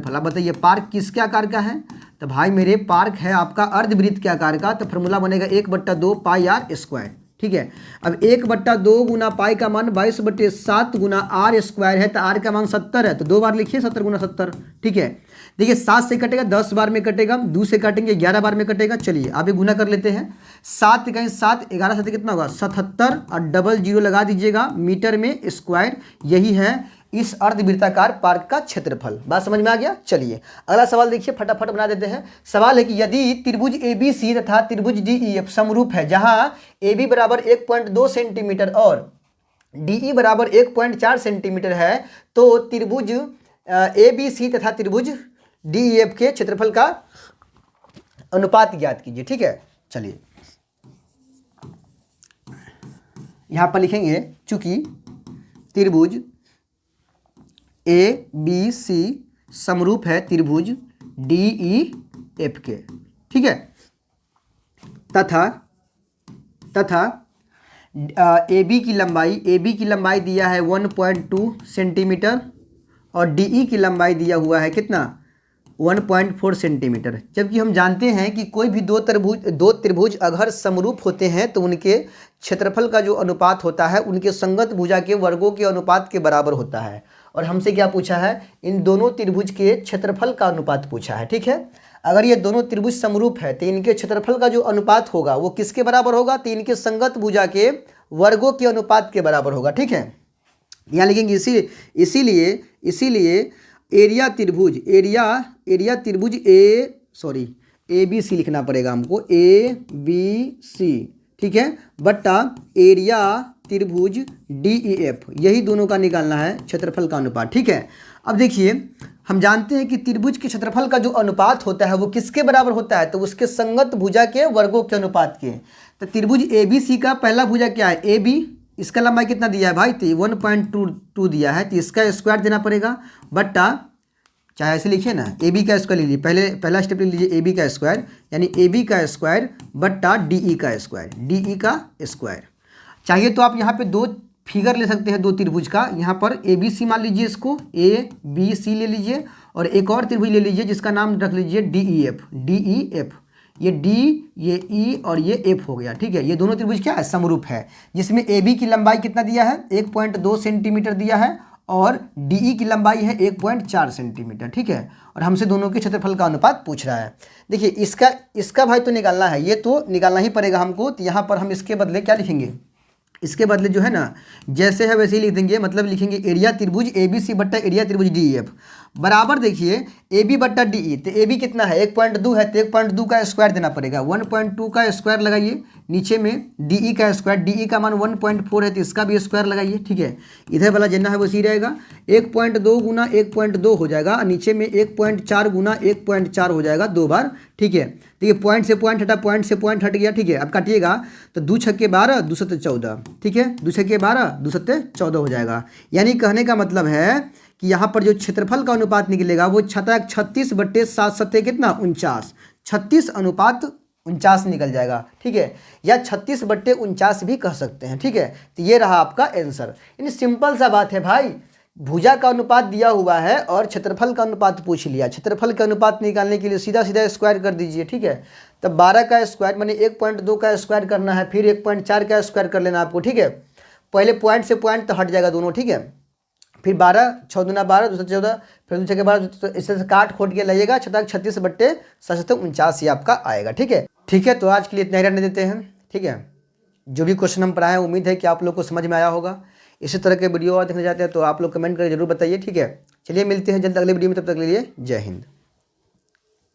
अब बताइए पार्क किसके आकार का है? तो भाई मेरे पार्क है आपका अर्धवृत्त के आकार का, तो फॉर्मूला बनेगा 1/2 पाई r²। ठीक है, अब 1/2 गुना पाई का मान 22/7 गुना r² है, तो r का मान 70 है, तो 2 बार लिखिए 70 × 70। ठीक है, देखिए 7 से कटेगा 10 बार में कटेगा, 2 से काटेंगे 11 बार में कटेगा। चलिए अभी गुना कर लेते हैं, 7 कहीं 7, 11 7 कितना होगा? 77, और डबल 0 लगा दीजिएगा, मीटर में स्क्वायर। यही है इस अर्धवृत्ताकार पार्क का क्षेत्रफल। बात समझ में आ गया? चलिए अगला सवाल देखिए, फटाफट बना देते हैं। सवाल है कि यदि त्रिभुज ABC तथा त्रिभुज DEF समरूप है, जहां AB बराबर 1.2 सेंटीमीटर और DE बराबर 1.4 सेंटीमीटर है, तो त्रिभुज ABC तथा त्रिभुज DEF के क्षेत्रफल का अनुपात ज्ञात कीजिए। ठीक है, चलिए यहां पर लिखेंगे चूंकि त्रिभुज ABC समरूप है त्रिभुज DEF के, ठीक है, तथा AB की लंबाई दिया है 1.2 सेंटीमीटर और DE की लंबाई दिया हुआ है कितना? 1.4 सेंटीमीटर। जबकि हम जानते हैं कि कोई भी दो त्रिभुज अगर समरूप होते हैं तो उनके क्षेत्रफल का जो अनुपात होता है उनके संगत भुजा के वर्गों के अनुपात के बराबर होता है। और हमसे क्या पूछा है? इन दोनों त्रिभुज के क्षेत्रफल का अनुपात पूछा है। ठीक है, अगर ये दोनों त्रिभुज समरूप है तो इनके क्षेत्रफल का जो अनुपात होगा वो किसके बराबर होगा? तो इनके संगत भुजा के वर्गों के अनुपात के बराबर होगा। ठीक है, यहाँ लिखेंगे इसीलिए एरिया त्रिभुज ABC लिखना पड़ेगा हमको, ABC, ठीक है, बट्टा एरिया त्रिभुज DEF, यही दोनों का निकालना है क्षेत्रफल का अनुपात। ठीक है, अब देखिए हम जानते हैं कि त्रिभुज के क्षेत्रफल का जो अनुपात होता है वो किसके बराबर होता है, तो उसके संगत भुजा के वर्गों के अनुपात के। तो त्रिभुज ABC का पहला भुजा क्या है, AB, इसका लंबाई कितना दिया है भाई, तो 1.22 दिया है, तो इसका स्क्वायर देना पड़ेगा बट्टा, चाहे ऐसे लिखिए ना, AB का स्क्वायर लीजिए, पहला स्टेप ले लीजिए AB का स्क्वायर, यानी AB का स्क्वायर बट्टा DE का स्क्वायर, DE का स्क्वायर। चाहिए तो आप यहाँ पे दो फिगर ले सकते हैं, दो त्रिभुज का, यहाँ पर ABC मान लीजिए, इसको ABC ले लीजिए, और एक और त्रिभुज ले लीजिए जिसका नाम रख लीजिए DEF, ये D, ये E और ये F हो गया। ठीक है, ये दोनों त्रिभुज क्या है, समरूप है, जिसमें AB की लंबाई कितना दिया है, 1.2 सेंटीमीटर दिया है, और DE की लंबाई है 1.4 सेंटीमीटर। ठीक है, और हमसे दोनों के क्षेत्रफल का अनुपात पूछ रहा है। देखिए इसका भाई तो निकालना है, ये तो निकालना ही पड़ेगा हमको, तो यहाँ पर हम इसके बदले क्या लिखेंगे, इसके बदले जो है ना, जैसे है वैसे ही लिख देंगे, मतलब लिखेंगे एरिया त्रिभुज ABC बट्टा एरिया त्रिभुज DEF बराबर, देखिए AB बट्टा DE, तो AB कितना है 1.2 है, तो 1.2 का स्क्वायर देना पड़ेगा, 1.2 का स्क्वायर लगाइए, नीचे में DE का स्क्वायर, DE का मान 1.4 है, तो इसका भी स्क्वायर लगाइए। ठीक है, इधर वाला जितना है वो सी रहेगा, 1.2 गुना 1.2 हो जाएगा, और नीचे में 1.4 गुना 1.4 हो जाएगा 2 बार। ठीक है, देखिए पॉइंट से पॉइंट हटा, पॉइंट से पॉइंट हट गया। ठीक है, अब काटिएगा तो 2 छक्के 12, 2 सत्ते 14। ठीक है, 2 छक्के 12, 2 सत्ते 14 हो जाएगा। यानी कहने का मतलब है कि यहाँ पर जो क्षेत्रफल का अनुपात निकलेगा वो 36 बट्टे 7 सत्ते कितना 49, 36 अनुपात 49 निकल जाएगा। ठीक है, या 36 बट्टे 49 भी कह सकते हैं। ठीक है, तो ये रहा आपका आंसर। यानी सिंपल सा बात है भाई, भुजा का अनुपात दिया हुआ है और क्षेत्रफल का अनुपात पूछ लिया, क्षेत्रफल का अनुपात निकालने के लिए सीधा सीधा स्क्वायर कर दीजिए। ठीक है, तब 12 का स्क्वायर माने 1.2 का स्क्वायर करना है, फिर 1.4 का स्क्वायर कर लेना आपको। ठीक है, पहले पॉइंट से पॉइंट तो हट जाएगा दोनों। ठीक है, फिर 12, 6 दूना 12, 2 14, फिर 2 छक्के 12, तो इससे काट खोट के लाइएगा, 36 बट्टे 7 49 ही आपका आएगा। ठीक है, ठीक है, तो आज के लिए इतना ही रहने देते हैं। ठीक है, जो भी क्वेश्चन हम पढ़ाए उम्मीद है कि आप लोग को समझ में आया होगा। इसी तरह के वीडियो और देखना चाहते हैं तो आप लोग कमेंट करके जरूर बताइए। ठीक है, चलिए मिलते हैं जल्द अगले वीडियो में, तब तक के लिए जय हिंद।